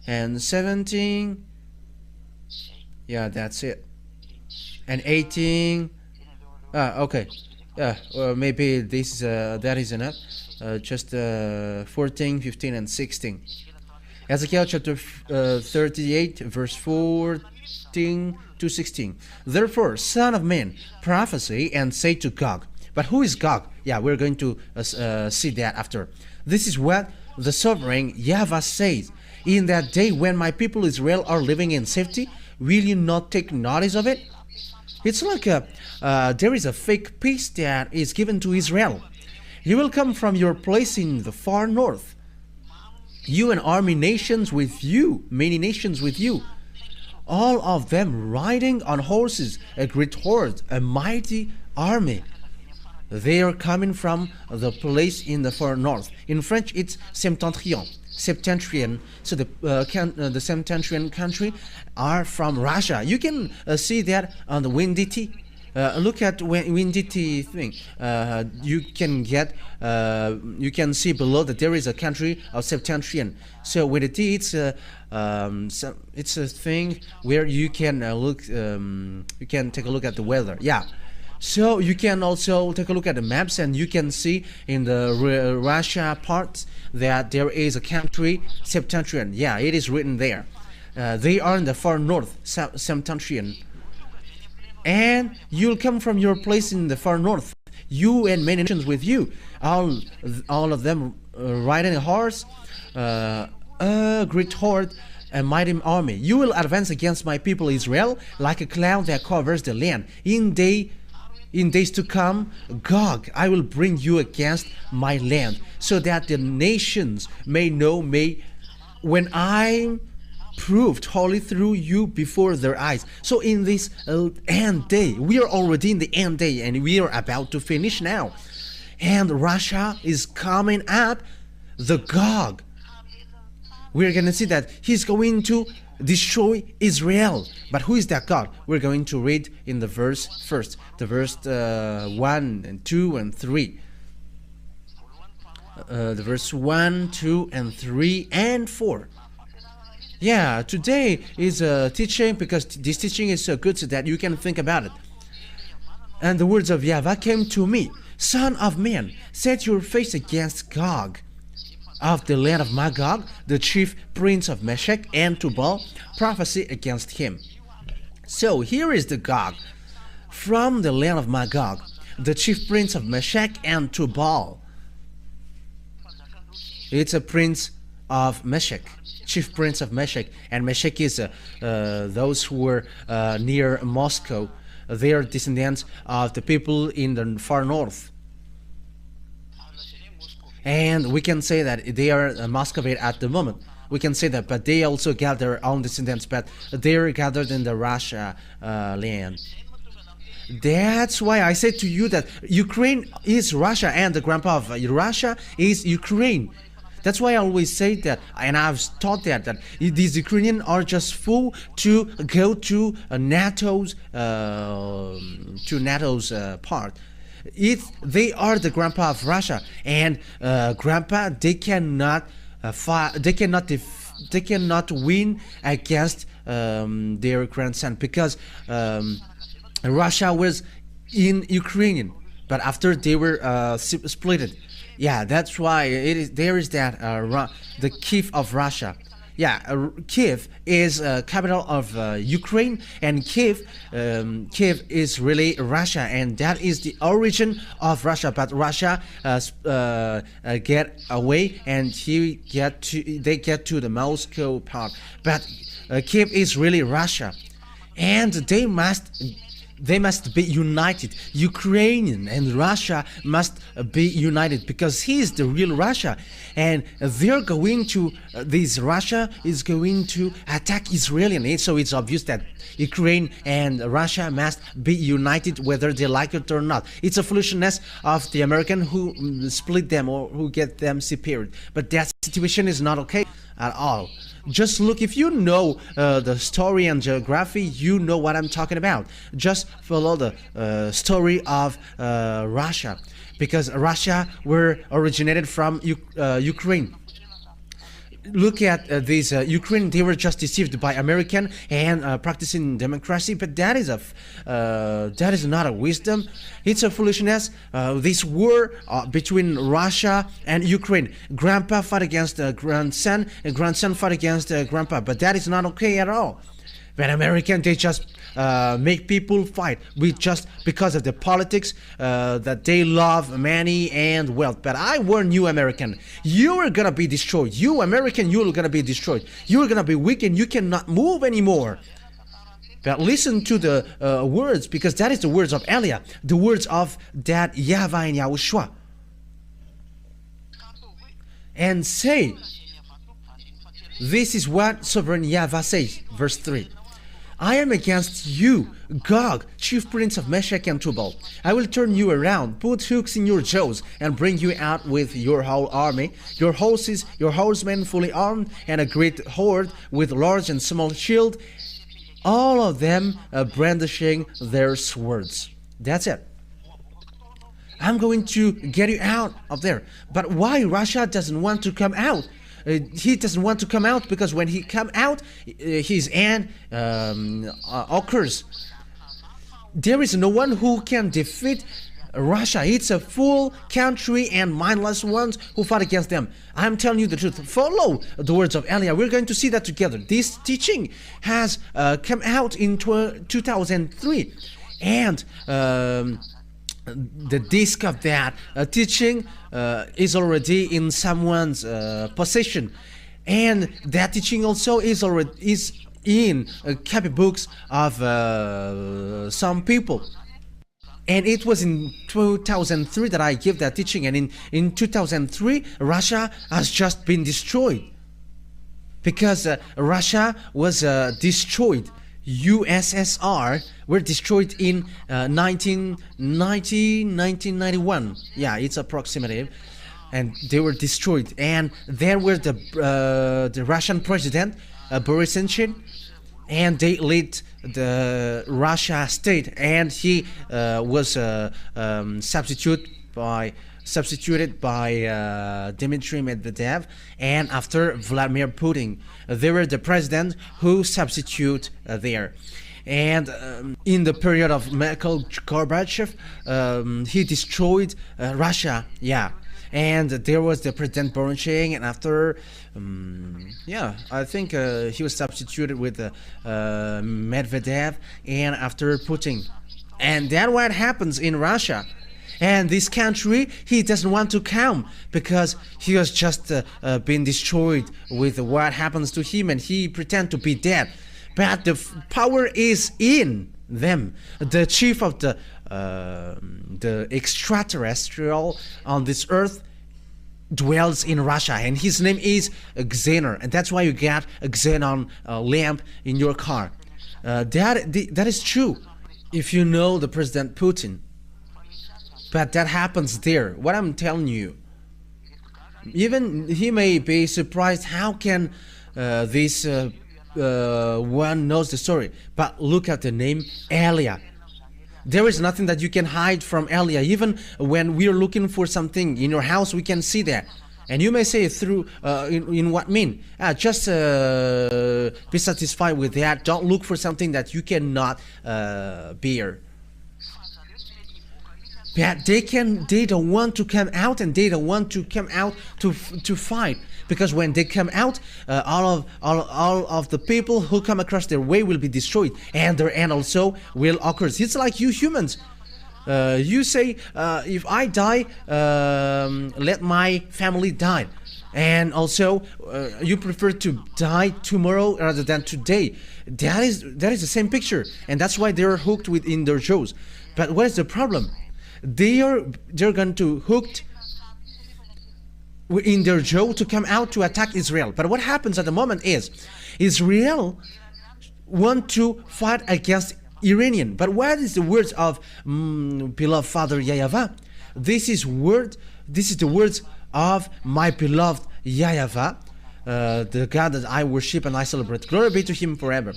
and 17. Yeah, that's it. And 18. Okay. Maybe this that is enough. Just 14, 15 and 16. Ezekiel chapter 38 verse 14 to 16. Therefore, son of man, prophesy and say to Gog. But who is Gog? Yeah, we're going to see that after. This is what the sovereign YAHVAH says. In that day when my people Israel are living in safety, will you not take notice of it? It's like there is a fake peace that is given to Israel. You will come from your place in the far north, you and army nations with you, many nations with you, all of them riding on horses, a great horde, a mighty army. They are coming from the place in the far north. In French, it's septentrion. So the septentrion country are from Russia. You can see that on the Winditi. Look at Winditi thing. You can see below that there is a country of septentrion. So Winditi, it's a thing where you can you can take a look at the weather. Yeah. So you can also take a look at the maps, and you can see in the Russia part that there is a country, septentrion. Yeah, it is written there. They are in the far north, septentrion. And you'll come from your place in the far north, you and many nations with you, all of them riding a horse, a great horde, a mighty army. You will advance against my people Israel like a cloud that covers the land. In days to come, Gog, I will bring you against my land, so that the nations may know me when I proved holy through you before their eyes. So in this end day, we are already in the end day, and we are about to finish now. And Russia is coming up, the Gog. We're going to see that he's going to destroy Israel. But who is that God? We're going to read in the verse first, the verse 1 and 2 and 3. The verse 1, 2 and 3 and 4. Yeah, today is a teaching, because this teaching is so good so that you can think about it. And the words of YAHVAH came to me. Son of man, set your face against Gog of the land of Magog, the chief prince of Meshech and Tubal, prophesy against him. So here is the Gog from the land of Magog, the chief prince of Meshech and Tubal. It's a prince of Meshech, chief prince of Meshech, and Meshech is those who were near Moscow. They are descendants of the people in the far north. And we can say that they are Muscovite at the moment. We can say that, but they also got their own descendants, but they are gathered in the Russia land. That's why I said to you that Ukraine is Russia, and the grandpa of Russia is Ukraine. That's why I always say that, and I've taught that these Ukrainians are just fool to go to NATO's part. They are the grandpa of Russia, and grandpa, they cannot win against their grandson, because Russia was in Ukraine, but after they were split. Yeah, that's why there is that the Kiev of Russia. Yeah, Kiev is capital of Ukraine, and Kiev is really Russia, and that is the origin of Russia. But Russia get away, and they get to the Moscow part. But Kiev is really Russia, and they must be united. Ukraine and Russia must be united, because he is the real Russia, and they're going to Russia is going to attack Israel. And so it's obvious that Ukraine and Russia must be united, whether they like it or not. It's a foolishness of the American who split them or who get them separated. But that situation is not okay at all. Just look, if you know the story and geography, you know what I'm talking about. Just follow the story of Russia, because Russia were originated from Ukraine. Look at these Ukraine. They were just deceived by American and practicing democracy, but that is not a wisdom. It's a foolishness. This war between Russia and Ukraine. Grandpa fought against grandson, and grandson fought against grandpa, but that is not okay at all. When American, they just make people fight just because of the politics, that they love money and wealth. But I warn you, American, you are gonna be destroyed. You American, you are gonna be destroyed. You are gonna be weak, and you cannot move anymore. But listen to the words, because that is the words of Eliah, the words of that YAHVAH and YAHOSHUAH, and say, this is what sovereign YAHVAH says, verse 3. I am against you, Gog, chief prince of Meshech and Tubal. I will turn you around, put hooks in your jaws, and bring you out with your whole army, your horses, your horsemen fully armed, and a great horde with large and small shield, all of them brandishing their swords. That's it. I'm going to get you out of there. But why Russia doesn't want to come out? He doesn't want to come out, because when he come out, his end occurs. There is no one who can defeat Russia. It's a full country and mindless ones who fought against them. I'm telling you the truth. Follow the words of Eliah. We're going to see that together. This teaching has come out in 2003, and the disc of that teaching is already in someone's possession, and that teaching also is in copy books of some people. And it was in 2003 that I gave that teaching, and in 2003 Russia has just been destroyed, because Russia was destroyed. USSR were destroyed in 1991. Yeah, it's approximative, and they were destroyed. And there were the Russian president Boris Yeltsin, and they led the Russia state, and he was substituted by Dmitry Medvedev, and after Vladimir Putin. They were the president who substitute there. And in the period of Mikhail Gorbachev, he destroyed Russia. Yeah. And there was the President Borucheng, and after, I think he was substituted with Medvedev, and after Putin. And that's what happens in Russia. And this country, he doesn't want to come, because he has just been destroyed with what happens to him, and he pretend to be dead. But the power is in them. The chief of the extraterrestrial on this earth dwells in Russia, and his name is Xener, and that's why you got a xenon lamp in your car. That is true if you know the President Putin. But that happens there. What I'm telling you, Even he may be surprised, how can this one knows the story. But look at the name Elia. There is nothing that you can hide from Elia. Even when we are looking for something in your house, we can see that. And you may say through in what mean? Just be satisfied with that. Don't look for something that you cannot bear. But they don't want to come out, and they don't want to come out to fight, because when they come out, all of the people who come across their way will be destroyed, and their end also will occur. It's like you humans. You say, if I die, let my family die, and also you prefer to die tomorrow rather than today. That is the same picture, and that's why they're hooked within their shows. But what is the problem? They're going to hooked in their jaw to come out to attack Israel. But what happens at the moment is Israel want to fight against Iranian. But what is the words of beloved Father YAHVAH? This is the words of my beloved YAHVAH, the God that I worship and I celebrate. Glory be to Him forever.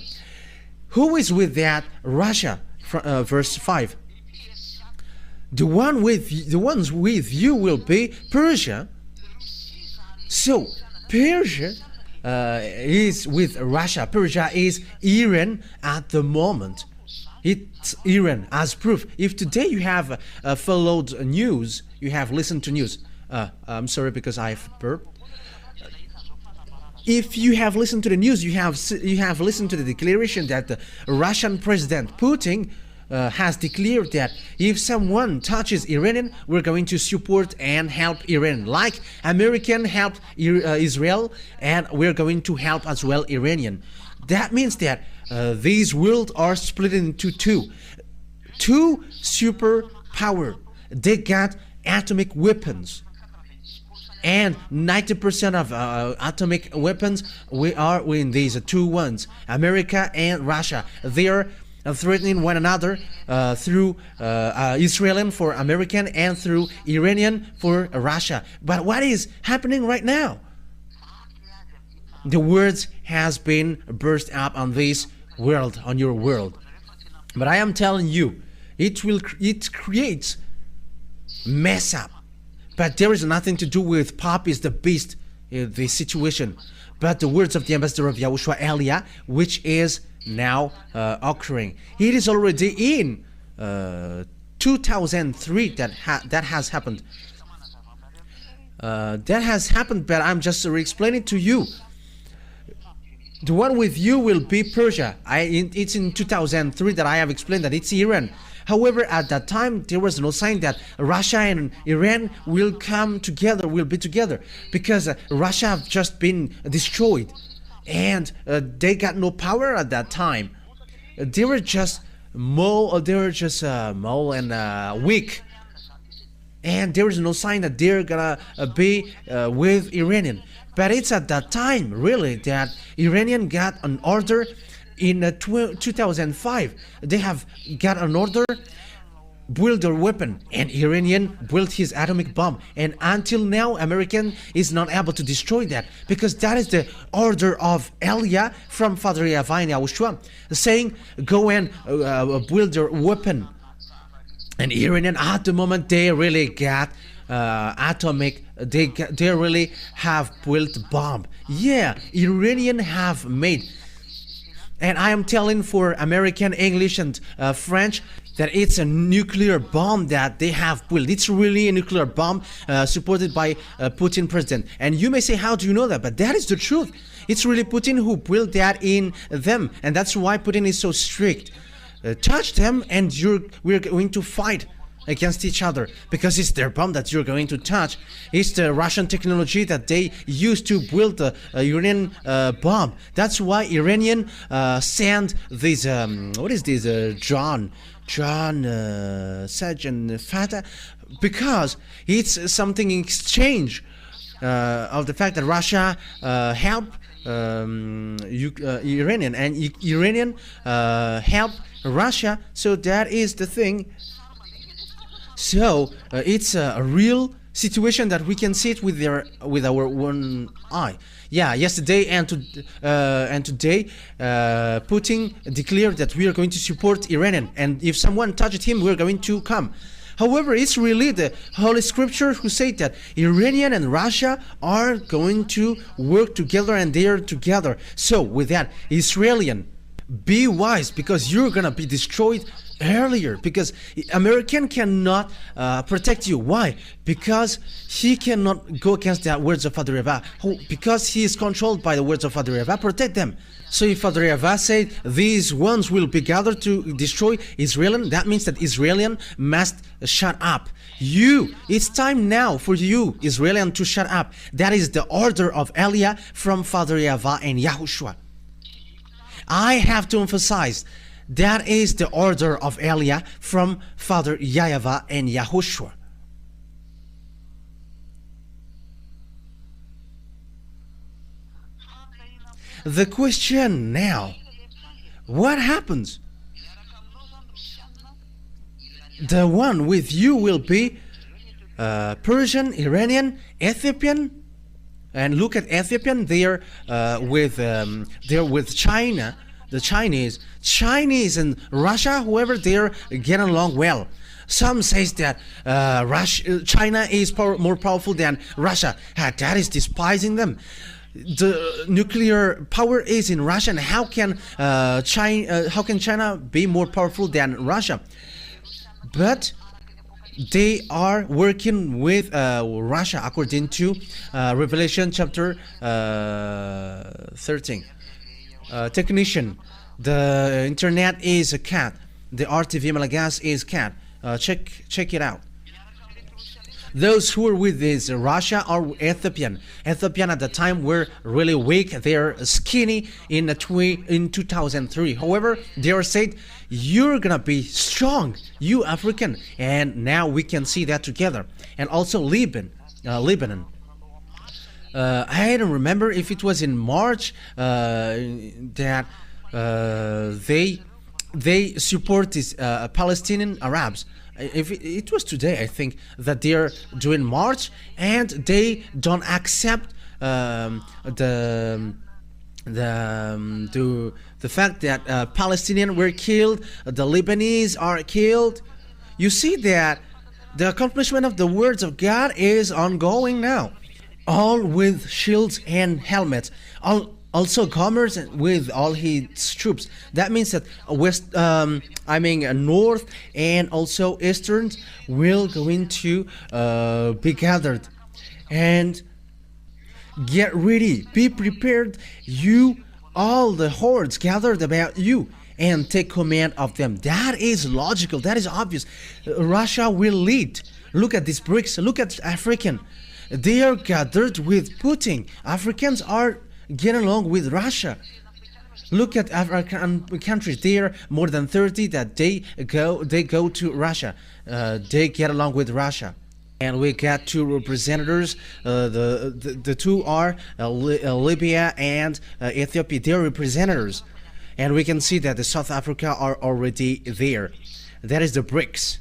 Who is with that? Russia. Verse 5. The ones with you will be Persia. So Persia is with Russia. Persia is Iran at the moment. It's Iran as proof. If today you have followed news, you have listened to news. I'm sorry because I've burped. If you have listened to the news, you have listened to the declaration that the Russian President Putin has declared that if someone touches Iranian, we're going to support and help Iran, like American helped Israel, and we're going to help as well Iranian. That means that these worlds are split into two superpower. They got atomic weapons, and 90% of atomic weapons are in these two ones, America and Russia. They are threatening one another through Israeli for American and through Iranian for Russia. But what is happening right now? The words has been burst up on this world, on your world. But I am telling you, it creates mess up. But there is nothing to do with Pop is the beast, the situation. But the words of the ambassador of YAHOSHUAH Elia, which is now occurring. It is already in 2003 that has happened. That has happened, but I'm just explaining to you. The one with you will be Persia. It's in 2003 that I have explained that it's Iran. However, at that time, there was no sign that Russia and Iran will come together, will be together, because Russia have just been destroyed, and they got no power at that time. They were just mole and weak, and there is no sign that they're gonna be with Iranian. But it's at that time, really, that Iranian got an order in 2005. They have got an order, build their weapon, and Iranian built his atomic bomb. And until now, American is not able to destroy that, because that is the order of Elia from Father YAHVAH and YAHOSHUAH, saying, go and build your weapon. And Iranian, at the moment, they really got atomic, they really have built bomb. Yeah, Iranian have made. And I am telling for American, English, and French that it's a nuclear bomb that they have built. It's really a nuclear bomb supported by Putin president. And you may say, how do you know that? But that is the truth. It's really Putin who built that in them. And that's why Putin is so strict. Touch them and we're going to fight against each other, because it's their bomb that you're going to touch. It's the Russian technology that they used to build the Iranian bomb. That's why Iranian sent this what is this John Sajjan Fatah, because it's something in exchange of the fact that Russia helped Iranian, and Iranian helped Russia. So that is the thing. So it's a real situation that we can see it with our one eye. Yeah, yesterday and today, Putin declared that we are going to support Iranian, and if someone touched him, we're going to come. However, it's really the Holy Scripture who say that Iranian and Russia are going to work together, and they are together. So with that, Israelian, be wise, because you're gonna be destroyed earlier, because American cannot protect you. Why? Because he cannot go against the words of Father YAHVAH. Because he is controlled by the words of Father YAHVAH. Protect them. So if Father YAHVAH said these ones will be gathered to destroy Israel, that means that Israelian must shut up. It's time now for you, Israelian, to shut up. That is the order of Elia from Father YAHVAH and YAHOSHUAH. I have to emphasize, that is the order of Elia from Father YAHVAH and YAHOSHUAH. The question now, what happens? The one with you will be Persian, Iranian, Ethiopian, and look at Ethiopian. They're with China, the Chinese and Russia. However, they're getting along well. Some says that China is more powerful than Russia. That is despising them. The nuclear power is in Russia, and how can China be more powerful than Russia? But they are working with Russia according to Revelation chapter 13. Technician, the internet is a cat. The RTV Malagas is cat. Check it out. Those who were with this Russia are Ethiopian. Ethiopian at the time were really weak. They are skinny in 2003. However, they are said, you're gonna be strong, you African. And now we can see that together. And also Lebanon. I don't remember if it was in March that they support these Palestinian Arabs. If it was today, I think, that they are doing march, and they don't accept the fact that Palestinians were killed, the Lebanese are killed. You see that the accomplishment of the words of God is ongoing now, all with shields and helmets. Also commerce with all his troops. That means that North and also Eastern will going to be gathered. And get ready, be prepared. All the hordes gathered about you, and take command of them. That is logical, that is obvious. Russia will lead. Look at these BRICS, look at African. They are gathered with Putin. Africans are getting along with Russia. Look at African countries. There are more than 30 that they go to Russia. They get along with Russia. And we got two representatives. The two are Libya and Ethiopia. They are representatives. And we can see that the South Africa are already there. That is the BRICS.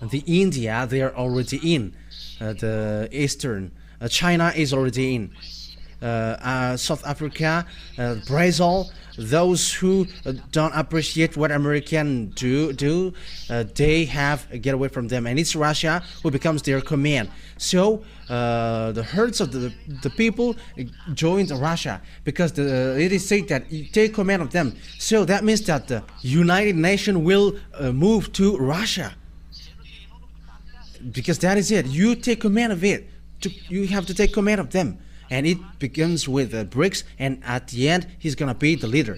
The India, they are already in. The Eastern. China is already in. South Africa, Brazil, those who don't appreciate what Americans do, they have get away from them, and it's Russia who becomes their command. So the herds of the people joined Russia, because it is said that you take command of them. So that means that the United Nations will move to Russia, because that is it. You take command of it. You have to take command of them. And it begins with BRICS, and at the end, he's gonna be the leader.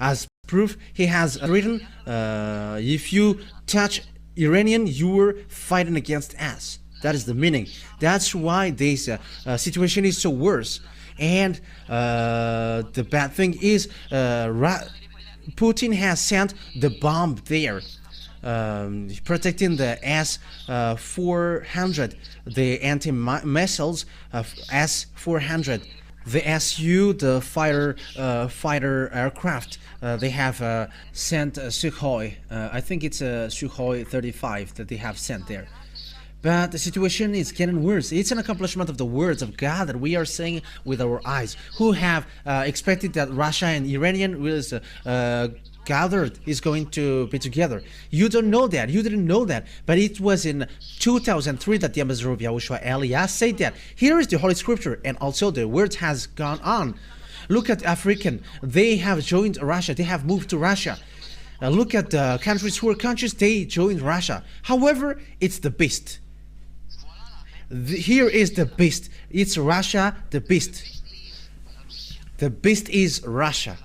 As proof, he has written, if you touch Iranian, you were fighting against us. That is the meaning. That's why this situation is so worse. And the bad thing is, Putin has sent the bomb there, protecting the S-400, the anti-missiles of S-400, the SU, the fighter aircraft. They have sent Sukhoi. I think it's a Sukhoi 35 that they have sent there. But the situation is getting worse. It's an accomplishment of the words of God that we are saying with our eyes. Who have expected that Russia and Iranian will gathered is going to be together? You don't know that. You didn't know that. But it was in 2003 that the ambassador of YAHOSHUAH, Elias, said that. Here is the Holy Scripture, and also the word has gone on. Look at African. They have joined Russia. They have moved to Russia. Look at the countries who are countries. They joined Russia. However, it's the beast. Here is the beast. It's Russia, the beast. The beast is Russia.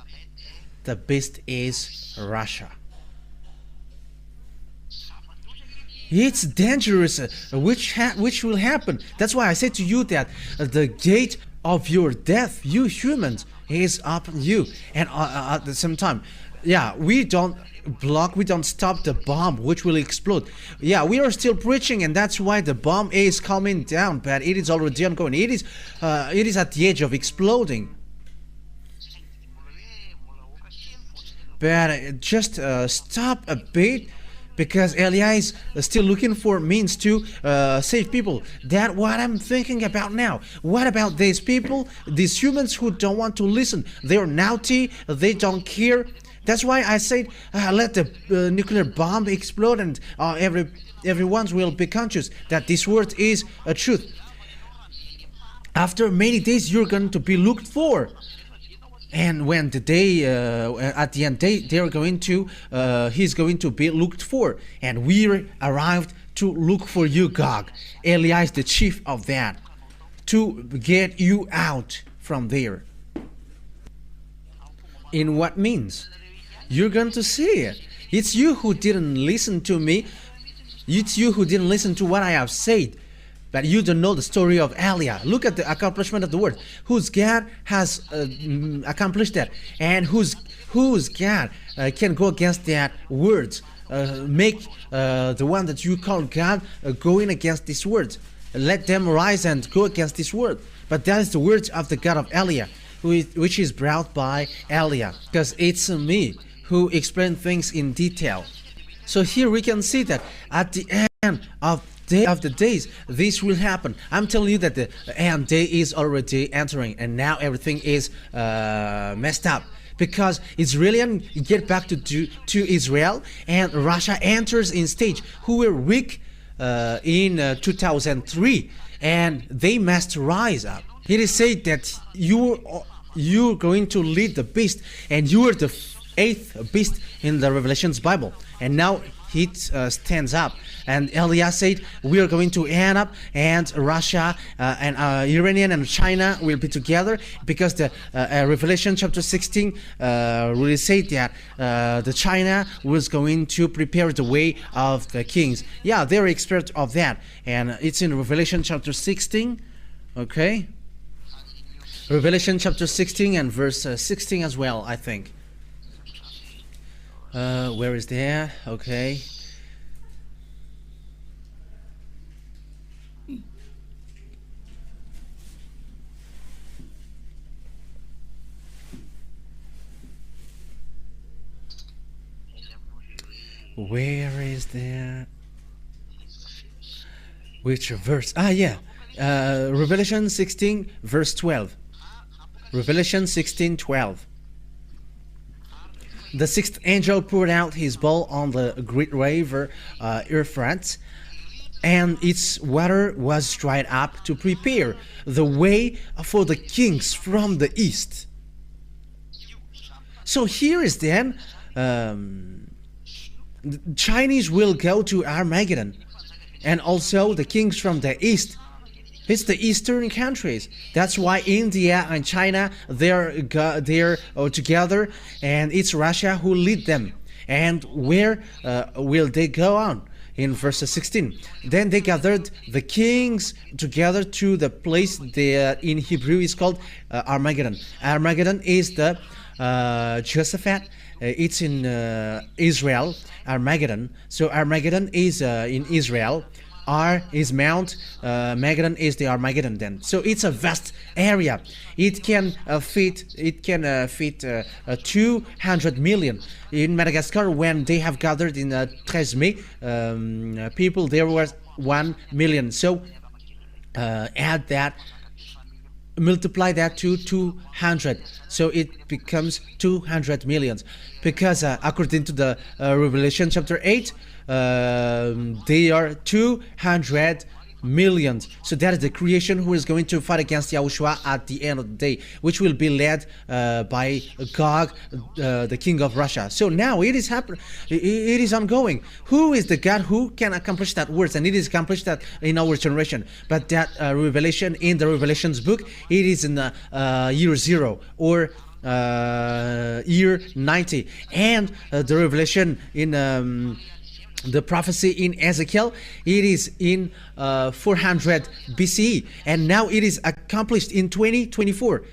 The beast is Russia. It's dangerous, which will happen. That's why I said to you that the gate of your death, you humans, is upon you. And at the same time, yeah, we don't block, we don't stop the bomb which will explode. Yeah, we are still preaching, and that's why the bomb is coming down, but it is already ongoing. It is at the edge of exploding. But just stop a bit, because Elias is still looking for means to save people. That's what I'm thinking about now. What about these people, these humans who don't want to listen? They're naughty, they don't care. That's why I said let the nuclear bomb explode, and everyone will be conscious that this word is a truth. After many days, you're going to be looked for. And when the day, at the end, they're going to, he's going to be looked for. And we arrived to look for you, Gog. Elias, the chief of that, to get you out from there. In what means? You're going to see it. It's you who didn't listen to me. It's you who didn't listen to what I have said. But you don't know the story of Elia. Look at the accomplishment of the word. Whose God has accomplished that, and whose God can go against that words. Make the one that you call God going against these words. Let them rise and go against this word. But that is the words of the God of Elia, which is brought by Elia, because it's me who explain things in detail. So here we can see that at the end of the days, this will happen. I'm telling you that the end day is already entering, and now everything is messed up, because Israelis get back to Israel, and Russia enters in stage, who were weak in 2003, and they must rise up. It is said that you're going to lead the beast, and you are the eighth beast in the Revelations Bible, and now it stands up. And Elias said, we are going to end up, and Russia and Iranian and China will be together, because the Revelation chapter 16 really said that the China was going to prepare the way of the kings. Yeah, they're expert of that, and it's in Revelation chapter 16. Okay, Revelation chapter 16 and verse 16 as well, I think. Where is that? Okay. Where is that? Which verse? Ah, yeah. Revelation 16 verse 12. Revelation 16:12. The sixth angel poured out his bowl on the great river Euphrates, and its water was dried up to prepare the way for the kings from the east. So here is then, the Chinese will go to Armageddon, and also the kings from the east. It's the eastern countries. That's why India and China, they're together, and it's Russia who lead them. And where will they go on? In verse 16, then they gathered the kings together to the place that in Hebrew is called Armageddon. Armageddon is the Jehoshaphat. It's in Israel, Armageddon. So Armageddon is in Israel. is Mount Megadon is the Armageddon. Then, so it's a vast area. It can fit 200 million. In Madagascar, when they have gathered in 13 May, people, there was 1 million. So add that, multiply that to 200, so it becomes 200 millions, because according to the Revelation chapter 8, they are 200 millions. So that is the creation who is going to fight against Yahushua at the end of the day, which will be led by Gog, the king of Russia. So now it is happening, it is ongoing. Who is the God who can accomplish that words? And it is accomplished that in our generation. But that revelation in the Revelations book, it is in the year 0 or year 90. And the revelation in the prophecy in Ezekiel, it is in 400 BCE, and now it is accomplished in 2024.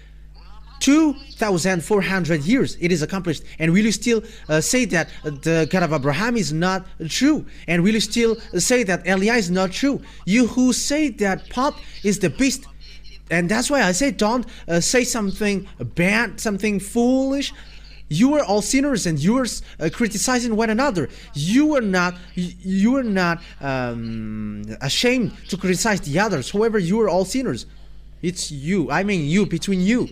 2,400 years it is accomplished. And will you still say that the God of Abraham is not true? And will you still say that Eliah is not true? You who say that Pop is the beast. And that's why I say, don't say something bad, something foolish. You are all sinners, and you are criticizing one another. You are not ashamed to criticize the others. However, you are all sinners. It's you. I mean you, between you.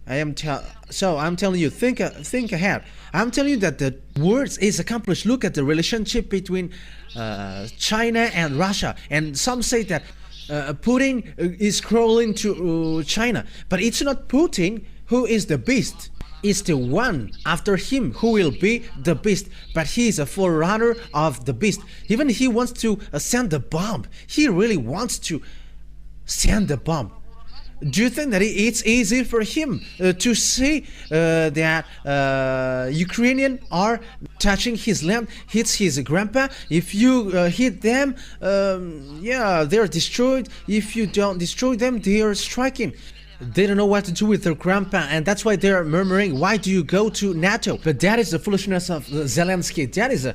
I'm telling you, think ahead. I'm telling you that the words is accomplished. Look at the relationship between China and Russia, and some say that Putin is crawling to China, but it's not Putin who is the beast. It's the one after him who will be the beast, but he is a forerunner of the beast. Even he wants to send the bomb. He really wants to send the bomb. Do you think that it's easy for him to see that Ukrainians are touching his land, hits his grandpa? If you hit them, yeah, they're destroyed. If you don't destroy them, they are striking. They don't know what to do with their grandpa, and that's why they're murmuring, why do you go to NATO? But that is the foolishness of Zelensky. That is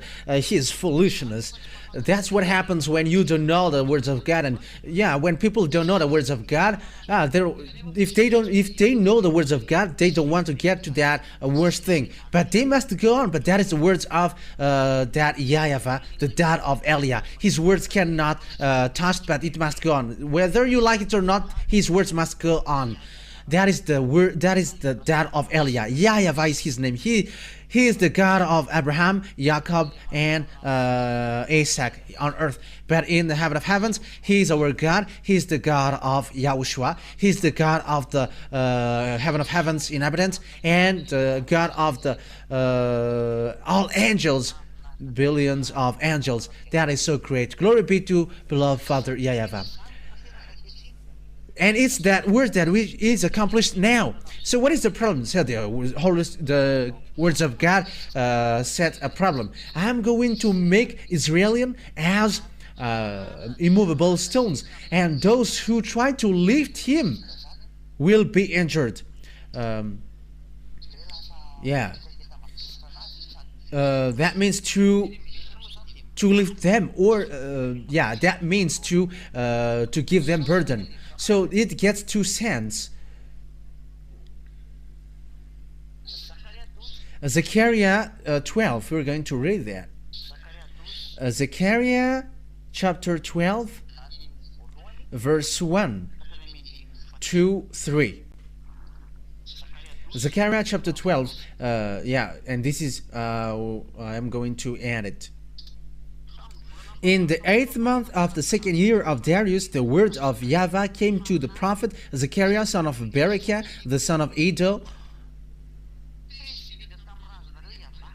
his foolishness. That's what happens when you don't know the words of God. And yeah, when people don't know the words of God, if they know the words of God, they don't want to get to that worst thing. But they must go on. But that is the words of that YAHVAH, the dad of Eliah. His words cannot touch, but it must go on. Whether you like it or not, his words must go on. That is the word. That is the dad of Eliah. YAHVAH is his name. He is the God of Abraham, Jacob, and Isaac on earth. But in the heaven of heavens, he is our God. He is the God of YAHOSHUAH. He is the God of the heaven of heavens in evidence, and the God of the all angels, billions of angels. That is so great. Glory be to beloved Father YAHVAH. And it's that word that is accomplished now. So what is the problem? So the words of God set a problem. I am going to make Israel as immovable stones, and those who try to lift him will be injured. Yeah. That means to lift them, or yeah, that means to give them burden. So it gets two sense. Zechariah 12, we're going to read that. Zechariah chapter 12, verse 1, 2, 3. Zechariah chapter 12, yeah, and this is, I'm going to add it. In the 8th month of the 2nd year of Darius, the word of YAHVAH came to the prophet Zechariah, son of Berechiah, the son of Iddo.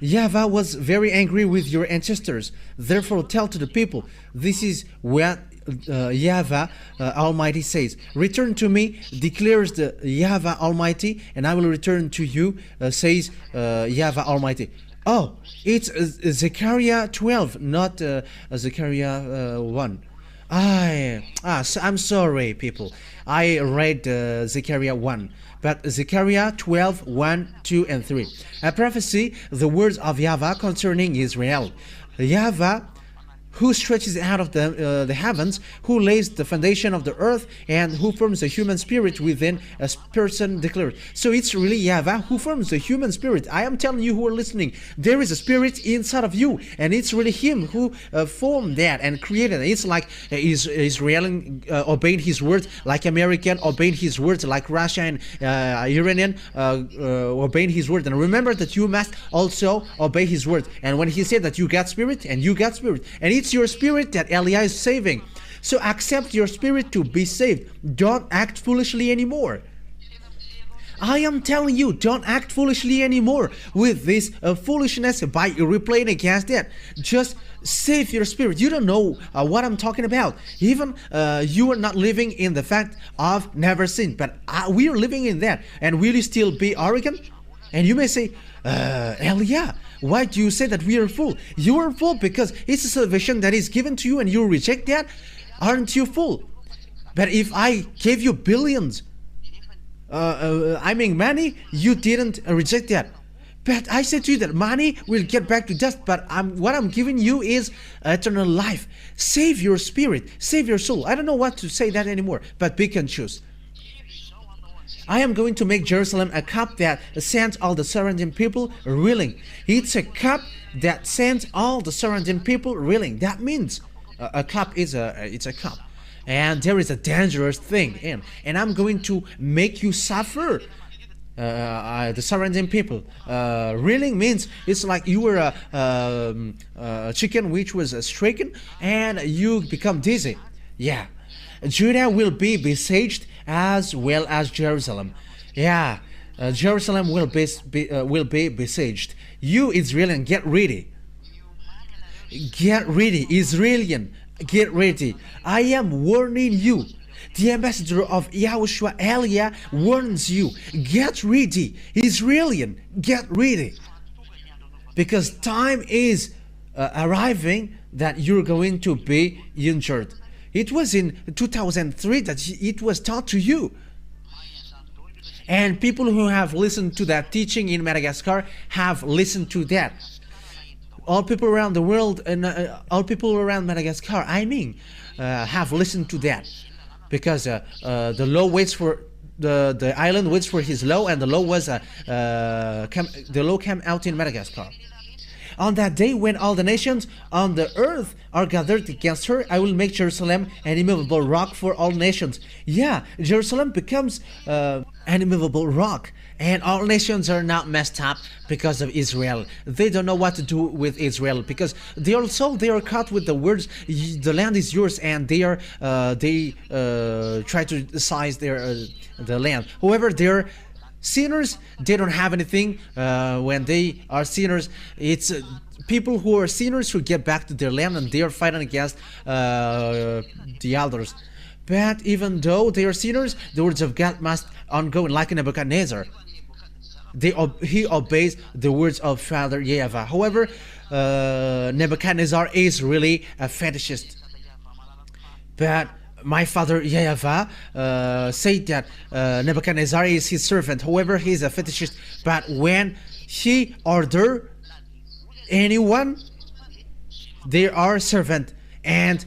YAHVAH was very angry with your ancestors. Therefore tell to the people, this is what YAHVAH Almighty says. Return to me, declares the YAHVAH Almighty, and I will return to you, says YAHVAH Almighty. Oh, it's Zechariah 12, not Zechariah 1. I'm sorry, people. I read Zechariah 1, but Zechariah 12, 1, 2, and 3. A prophecy, the words of YAHVAH concerning Israel. YAHVAH who stretches out of the heavens, who lays the foundation of the earth, and who forms the human spirit within a person declared. So it's really YAHVAH who forms the human spirit. I am telling you who are listening, there is a spirit inside of you, and it's really him who formed that and created it. It's like Israel obeying his word, like American obeying his words, like Russia and Iranian obeying his word. And remember that you must also obey his word. And when he said that you got spirit, and you got spirit, and it's your spirit that Eliah is saving. So accept your spirit to be saved. Don't act foolishly anymore. I am telling you, don't act foolishly anymore with this foolishness by replaying against that. Just save your spirit. You don't know what I'm talking about. Even you are not living in the fact of never sin, but we are living in that. And will you still be arrogant? And you may say, Elia, why do you say that we are full? You are full because it's a salvation that is given to you and you reject that. Aren't you full? But if I gave you billions, I mean money, you didn't reject that. But I said to you that money will get back to dust, but what I'm giving you is eternal life. Save your spirit, save your soul. I don't know what to say that anymore, but pick and choose. I am going to make Jerusalem a cup that sends all the surrounding people reeling. It's a cup that sends all the surrounding people reeling. That means a cup is it's a cup, and there is a dangerous thing in. And I'm going to make you suffer. The surrounding people. Reeling means it's like you were a chicken which was stricken, and you become dizzy. Yeah. Judah will be besieged as well as Jerusalem. Yeah, Jerusalem will be besieged. You Israelian, get ready. Get ready, Israelian, get ready. I am warning you. The ambassador of YAHOSHUAH, Eliah, warns you. Get ready, Israelian, get ready. Because time is arriving that you're going to be injured. It was in 2003 that it was taught to you. And people who have listened to that teaching in Madagascar have listened to that. All people around the world and all people around Madagascar, I mean, have listened to that. Because the law waits for the island waits for his law, and the law was the law came out in Madagascar. On that day when all the nations on the earth are gathered against her, I will make Jerusalem an immovable rock for all nations. Yeah, Jerusalem becomes an immovable rock, and all nations are now messed up because of Israel. They don't know what to do with Israel because they are caught with the words, the land is yours, and they try to seize the land. However, they're sinners. They don't have anything. When they are sinners, it's people who are sinners who get back to their land, and they are fighting against the others. But even though they are sinners, the words of God must ongo, like Nebuchadnezzar. He obeys the words of Father YAHVAH. However, Nebuchadnezzar is really a fetishist. But my father YAHVAH said that Nebuchadnezzar is his servant. However, he is a fetishist. But when he orders anyone, they are servant. And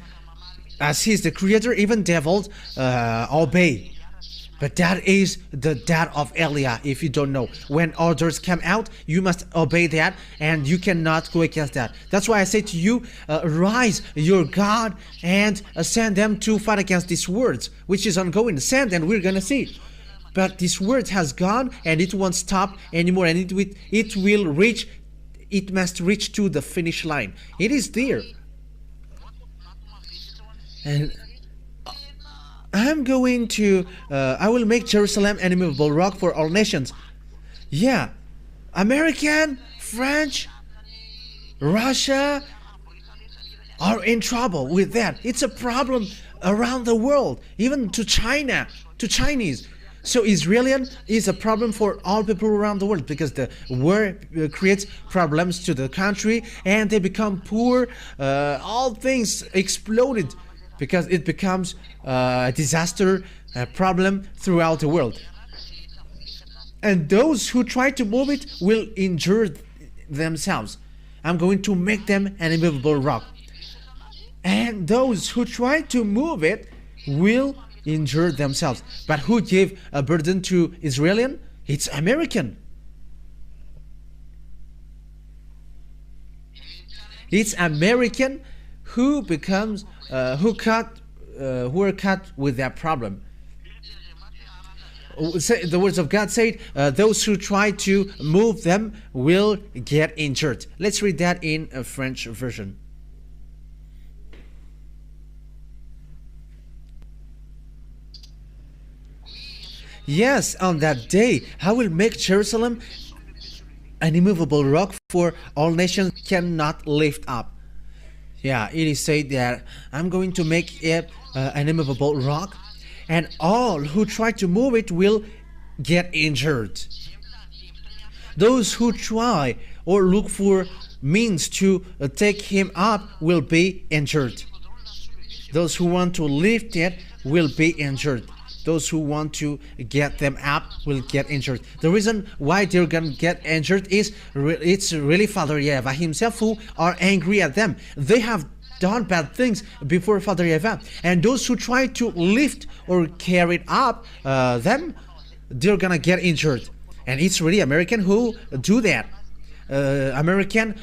as he is the creator, even devils obey. But that is the dad of Eliah. If you don't know, when orders come out, you must obey that, and you cannot go against that. That's why I say to you, rise your God and send them to fight against these words, which is ongoing. Send, and we're gonna see. But this word has gone, and it won't stop anymore, and it will reach. It must reach to the finish line. It is there, and I'm going to, I will make Jerusalem an immovable rock for all nations. Yeah, American, French, Russia are in trouble with that. It's a problem around the world, even to China, to Chinese. So Israelian is a problem for all people around the world, because the war creates problems to the country, and they become poor. All things exploded, because it becomes a disaster, a problem throughout the world. And those who try to move it will injure themselves. I'm going to make them an immovable rock. And those who try to move it will injure themselves. But who gave a burden to Israelian? It's American. It's American who becomes who are cut with that problem. The words of God said, those who try to move them will get injured. Let's read that in a French version. Yes, on that day I will make Jerusalem an immovable rock, for all nations cannot lift up. Yeah, it is said that I'm going to make it an immovable rock, and all who try to move it will get injured. Those who try or look for means to take him up will be injured. Those who want to lift it will be injured. Those who want to get them up will get injured. The reason why they're going to get injured is it's really Father YAHVAH himself who are angry at them. They have done bad things before Father YAHVAH. And those who try to lift or carry up them, they're going to get injured. And it's really American who do that. American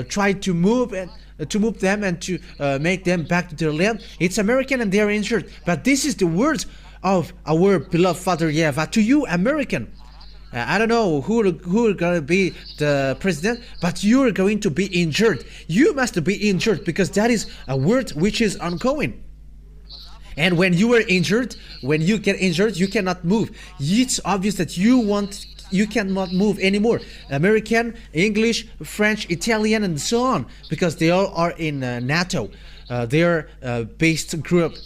try to move them and to make them back to their land. It's American and they are injured. But this is the words of our beloved Father YAHVAH to you, American. I don't know who gonna be the president, but you're going to be injured. You must be injured because that is a word which is ongoing. And when you are injured, when you get injured, you cannot move. It's obvious that you cannot move anymore. American, English, French, Italian, and so on, because they all are in NATO. They are a based group.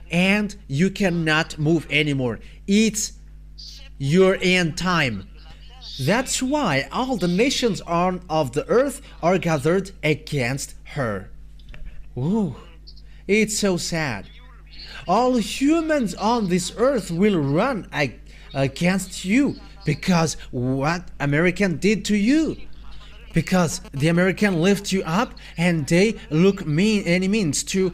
And you cannot move anymore. It's your end time. That's why all the nations of the earth are gathered against her. Ooh, it's so sad. All humans on this earth will run against you because what American did to you. Because the American lift you up and they look any means to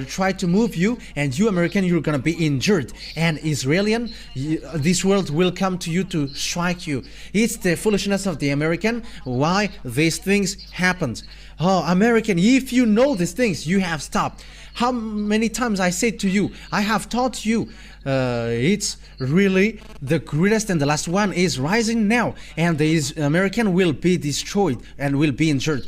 try to move you, and you American, you're gonna be injured. And Israelian, this world will come to you to strike you. It's the foolishness of the American why these things happen. Oh, American, if you know these things, you have stopped. How many times I said to you, I have taught you, it's really the greatest, and the last one is rising now, and the American will be destroyed and will be injured.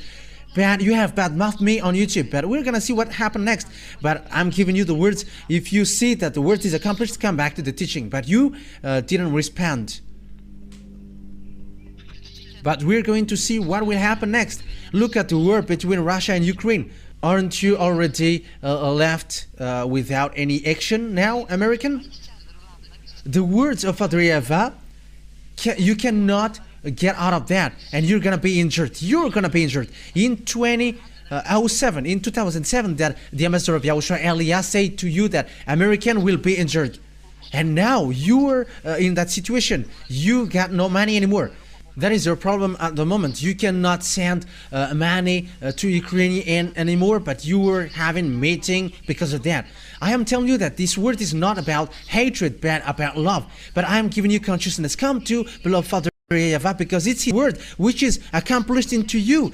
But you have badmouthed me on YouTube, but we're gonna see what happened next. But I'm giving you the words. If you see that the word is accomplished, come back to the teaching. But you didn't respond. But we're going to see what will happen next. Look at the war between Russia and Ukraine. Aren't you already left without any action now, American? The words of Father YAHVAH, you cannot get out of that, and you're gonna be injured. You're gonna be injured. In 2007, that the ambassador of YAHOSHUAH Elias said to you that American will be injured, and now you are in that situation. You got no money anymore. That is your problem at the moment. You cannot send money to Ukraine anymore, but you are having meeting because of that. I am telling you that this word is not about hatred, but about love. But I am giving you consciousness. Come to beloved Father YAHVAH, because it's His word which is accomplished into you.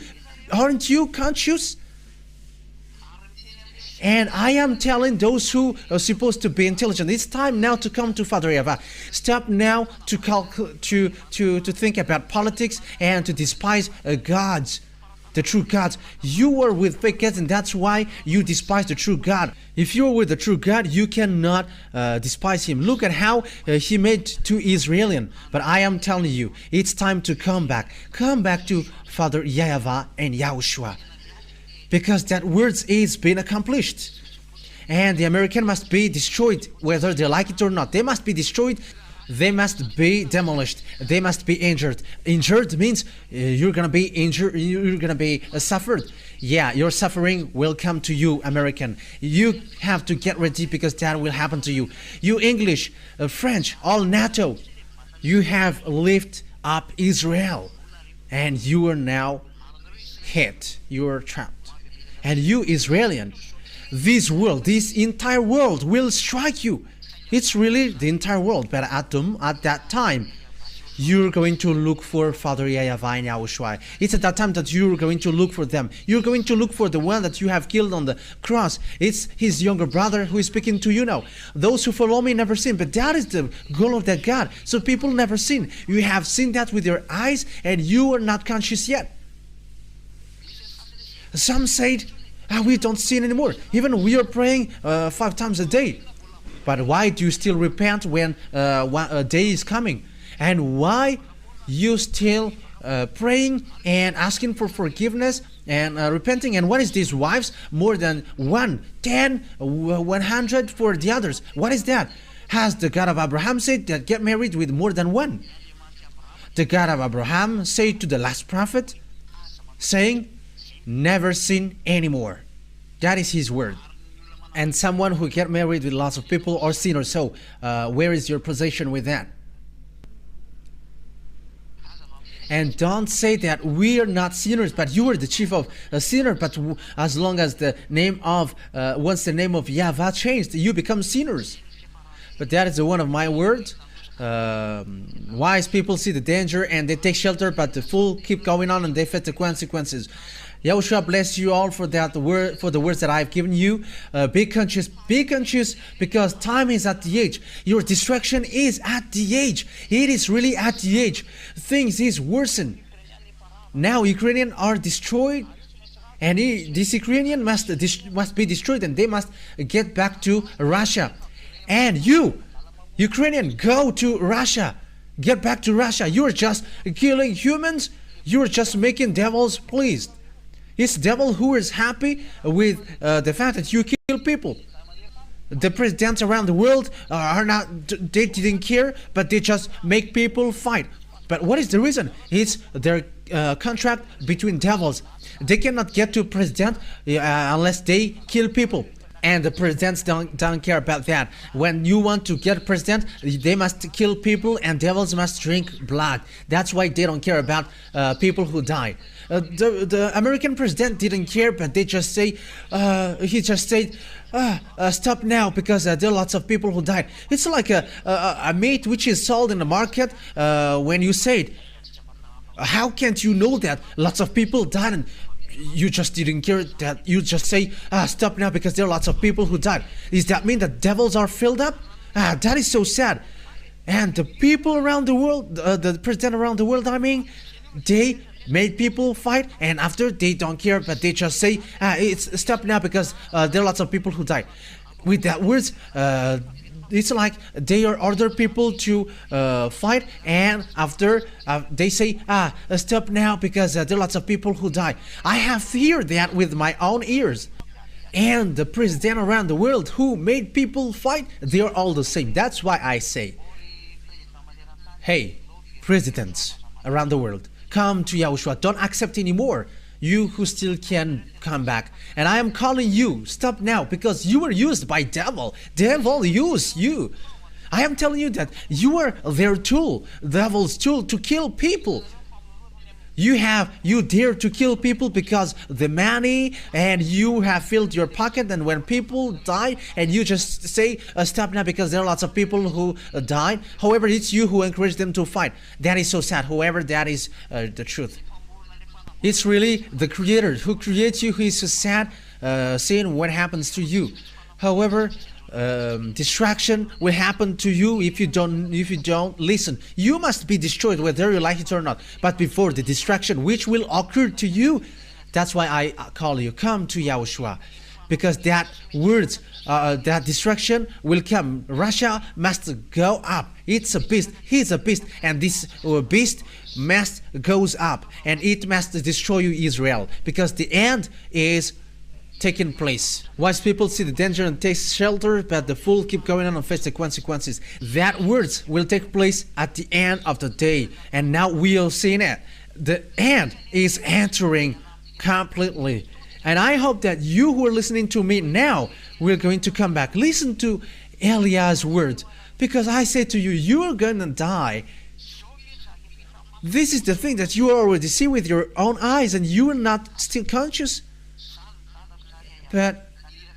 Aren't you conscious? And I am telling those who are supposed to be intelligent, it's time now to come to Father YAHVAH. Stop now to think about politics and to despise gods, the true gods. You are with fake gods, and that's why you despise the true God. If you are with the true God, you cannot despise Him. Look at how He made to Israelian. But I am telling you, it's time to come back. Come back to Father YAHVAH and YAHOSHUAH. Because that words is being accomplished. And the American must be destroyed, whether they like it or not. They must be destroyed. They must be demolished. They must be injured. Injured means you're gonna be injured. You're gonna be suffered. Yeah, your suffering will come to you, American. You have to get ready, because that will happen to you. You English, French, all NATO. You have lifted up Israel, and you are now hit. You are trapped. And you Israelian, this world, this entire world will strike you. It's really the entire world. But at that time, you're going to look for Father YAHVAH and YAHOSHUAH. It's at that time that you're going to look for them. You're going to look for the one that you have killed on the cross. It's his younger brother who is speaking to you now. Those who follow me never sin, but that is the goal of that God. So people never sin. You have seen that with your eyes and you are not conscious yet. Some said, we don't sin anymore. Even we are praying 5 times a day. But why do you still repent when a day is coming? And why you still praying and asking for forgiveness and repenting? And what is these wives? More than 1, 10, 100 for the others. What is that? Has the God of Abraham said that get married with more than one? The God of Abraham said to the last prophet, saying, never sin anymore. That is his word. And someone who get married with lots of people or sinners. So where is your position with that? And don't say that we are not sinners, but you are the chief of a sinner. But as long as the name of once the name of YAHVAH changed, you become sinners. But that is one of my words. Wise people see the danger and they take shelter, but the fool keep going on and they face the consequences. YAHOSHUAH bless you all for that word, for the words that I've given you. Be conscious, because time is at the edge. Your destruction is at the edge. It is really at the edge. Things is worsen. Now Ukrainians are destroyed, and this Ukrainian must be destroyed, and they must get back to Russia. And you, Ukrainian, go to Russia. Get back to Russia. You are just killing humans. You are just making devils pleased. It's devil who is happy with the fact that you kill people. The presidents around the world are not, they didn't care, but they just make people fight. But what is the reason? It's their contract between devils. They cannot get to president unless they kill people. And the presidents don't care about that. When you want to get president, they must kill people and devils must drink blood. That's why they don't care about people who die. The American president didn't care, but they just say, he just said, stop now because there are lots of people who died. It's like a meat which is sold in the market when you say it. How can't you know that lots of people died and you just didn't care, that you just say, stop now because there are lots of people who died? Does that mean that devils are filled up? That is so sad. And the people around the world, the president around the world, I mean, they made people fight, and after they don't care, but they just say, it's stop now because there are lots of people who died. With that words, it's like they are order people to fight, and after they say, stop now because there are lots of people who die. I have heard that with my own ears. And the president around the world who made people fight, they are all the same. That's why I say, hey, presidents around the world, come to YAHOSHUAH. Don't accept anymore. You who still can come back. And I am calling you, stop now, because you were used by devil. Devil used you. I am telling you that you are their tool, devil's tool, to kill people. You dare to kill people because the money, and you have filled your pocket, and when people die and you just say stop now because there are lots of people who died. However, it's you who encourage them to fight. That is so sad. However, that is the truth. It's really the Creator who creates you who is so sad seeing what happens to you. However, distraction will happen to you if you don't listen. You must be destroyed whether you like it or not. But before the distraction which will occur to you, that's why I call you, come to YAHOSHUAH, because that words, that distraction will come. Russia must go up. It's a beast. He's a beast, and this beast must goes up, and it must destroy you, Israel, because the end is taking place. Wise people see the danger and take shelter, but the fool keep going on and face the consequences. That words will take place at the end of the day, and now we are seeing it. The end is entering completely. And I hope that you who are listening to me now will going to come back. Listen to Eliah's words, because I say to you, you are going to die. This is the thing that you already see with your own eyes, and you are not still conscious. But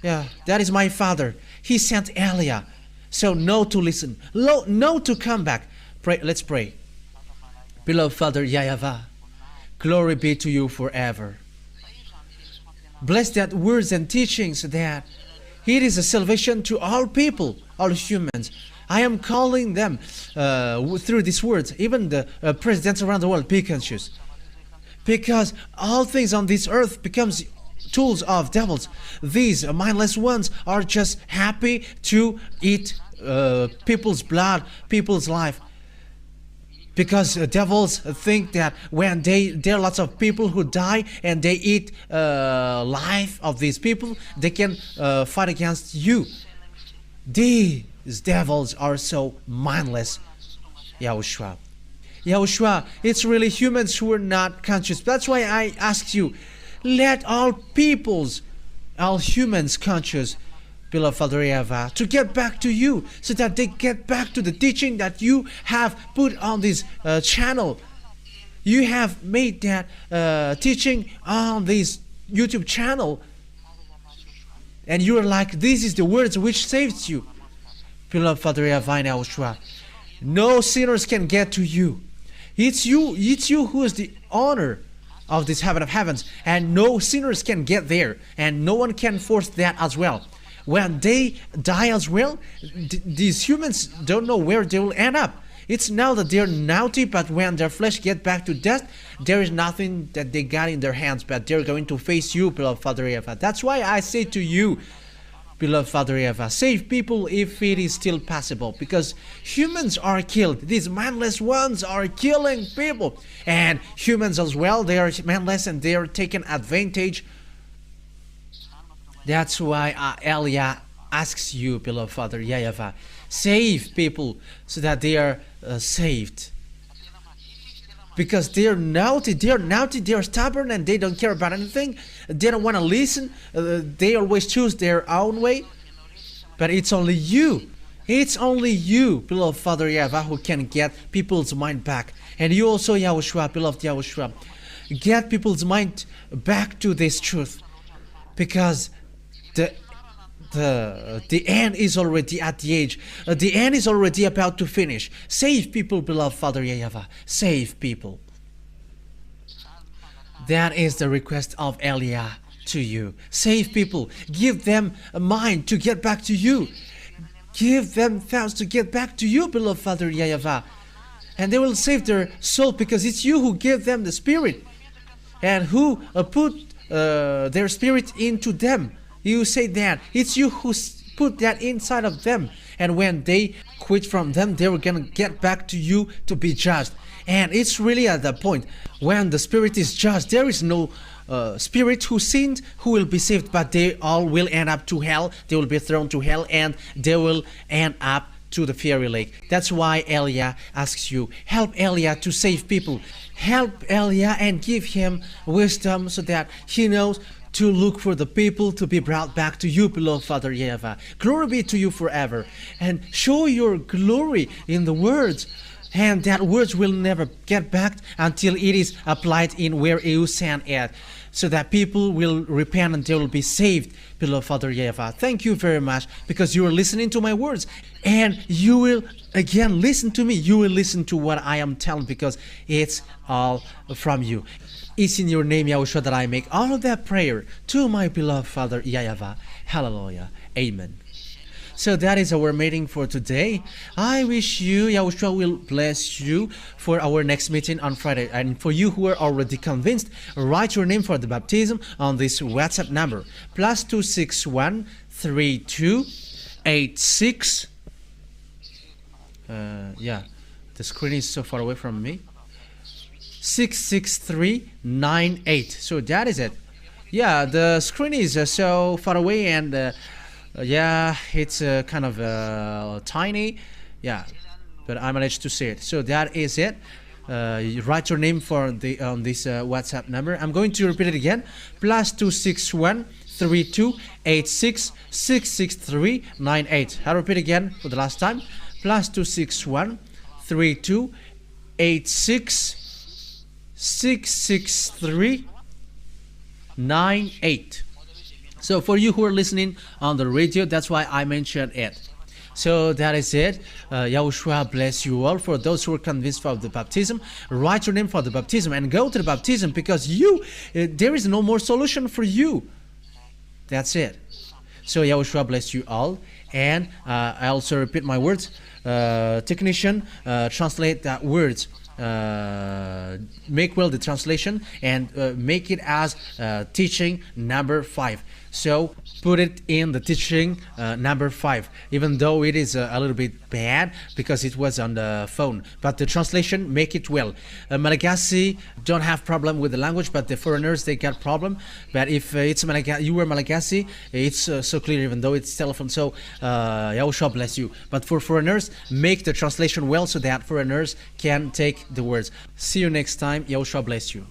Yeah, that is my father. He sent Elia. So no to listen. No to come back. Pray. Let's pray. Beloved Father YAHVAH, glory be to you forever. Bless that words and teachings that it is a salvation to all people, all humans. I am calling them through these words, even the presidents around the world, be conscious. Because all things on this earth becomes tools of devils. These mindless ones are just happy to eat people's blood, people's life. Because devils think that when there are lots of people who die and they eat life of these people, they can fight against you. These devils are so mindless. YAHOSHUAH. YAHOSHUAH, it's really humans who are not conscious. That's why I ask you, let all peoples, all humans conscious, beloved Father YAHVAH, to get back to you, so that they get back to the teaching that you have put on this channel. You have made that teaching on this YouTube channel, and you are like, this is the words which saves you. Beloved Father YAHVAH and YAHOSHUAH, no sinners can get to you. It's you who is the owner of this heaven of heavens, and no sinners can get there, and no one can force that as well. When they die as well, these humans don't know where they will end up. It's now that they're naughty, but when their flesh get back to death, there is nothing that they got in their hands, but they're going to face you, beloved Father YAHVAH. That's why I say to you, beloved Father YAHVAH, save people if it is still possible, because humans are killed. These mindless ones are killing people, and humans as well, they are mindless and they are taking advantage. That's why Elia asks you, beloved Father YAHVAH, save people so that they are saved. Because they are naughty, they are stubborn, and they don't care about anything. They don't want to listen. They always choose their own way. But it's only you. It's only you, beloved Father YAHVAH, who can get people's mind back. And you also, YAHOSHUAH, beloved YAHOSHUAH, get people's mind back to this truth. Because the end is already at the age. The end is already about to finish. Save people, beloved Father YAHVAH. Save people. That is the request of Elia to you. Save people. Give them a mind to get back to you. Give them thoughts to get back to you, beloved Father YAHVAH. And they will save their soul, because it's you who give them the Spirit, and who put their spirit into them. You say that it's you who put that inside of them, and when they quit from them, they were gonna get back to you to be judged. And it's really at that point when the spirit is judged, there is no spirit who sinned who will be saved, but they all will end up to hell. They will be thrown to hell, and they will end up to the fiery lake. That's why Elia asks you, help Elia to save people. Help Elia and give him wisdom so that he knows to look for the people to be brought back to you, beloved Father YAHVAH. Glory be to you forever. And show your glory in the words. And that words will never get back until it is applied in where you sent it, so that people will repent and they will be saved, beloved Father YAHVAH. Thank you very much, because you are listening to my words, and you will again listen to me. You will listen to what I am telling, because it's all from you. It's in your name, YAHOSHUAH, that I make all of that prayer to my beloved Father YAHVAH. Hallelujah. Amen. So that is our meeting for today. I wish you, YAHOSHUAH will bless you for our next meeting on Friday. And for you who are already convinced, write your name for the baptism on this WhatsApp number. +261 32 86. Yeah, the screen is so far away from me. 66398. So that is it. Yeah, the screen is so far away, and yeah, it's kind of tiny. Yeah, but I managed to see it. So that is it. You write your name for the on this WhatsApp number. I'm going to repeat it again. +261 32 86 66398. I'll repeat again for the last time. +261 32 86 66398. So for you who are listening on the radio, that's why I mentioned it. So that is it. Yahushua bless you all. For those who are convinced for the baptism, write your name for the baptism and go to the baptism, because there is no more solution for you. That's it. So Yahushua bless you all. And I also repeat my words. Technician, translate that words. Make well the translation and make it as teaching number 5. So put it in the teaching number 5, even though it is a little bit bad because it was on the phone. But the translation, make it well. Malagasy don't have problem with the language, but the foreigners, they got problem. But if it's you were Malagasy, it's so clear, even though it's telephone. So Yahushua bless you. But for foreigners, make the translation well so that foreigners can take the words. See you next time. Yahushua bless you.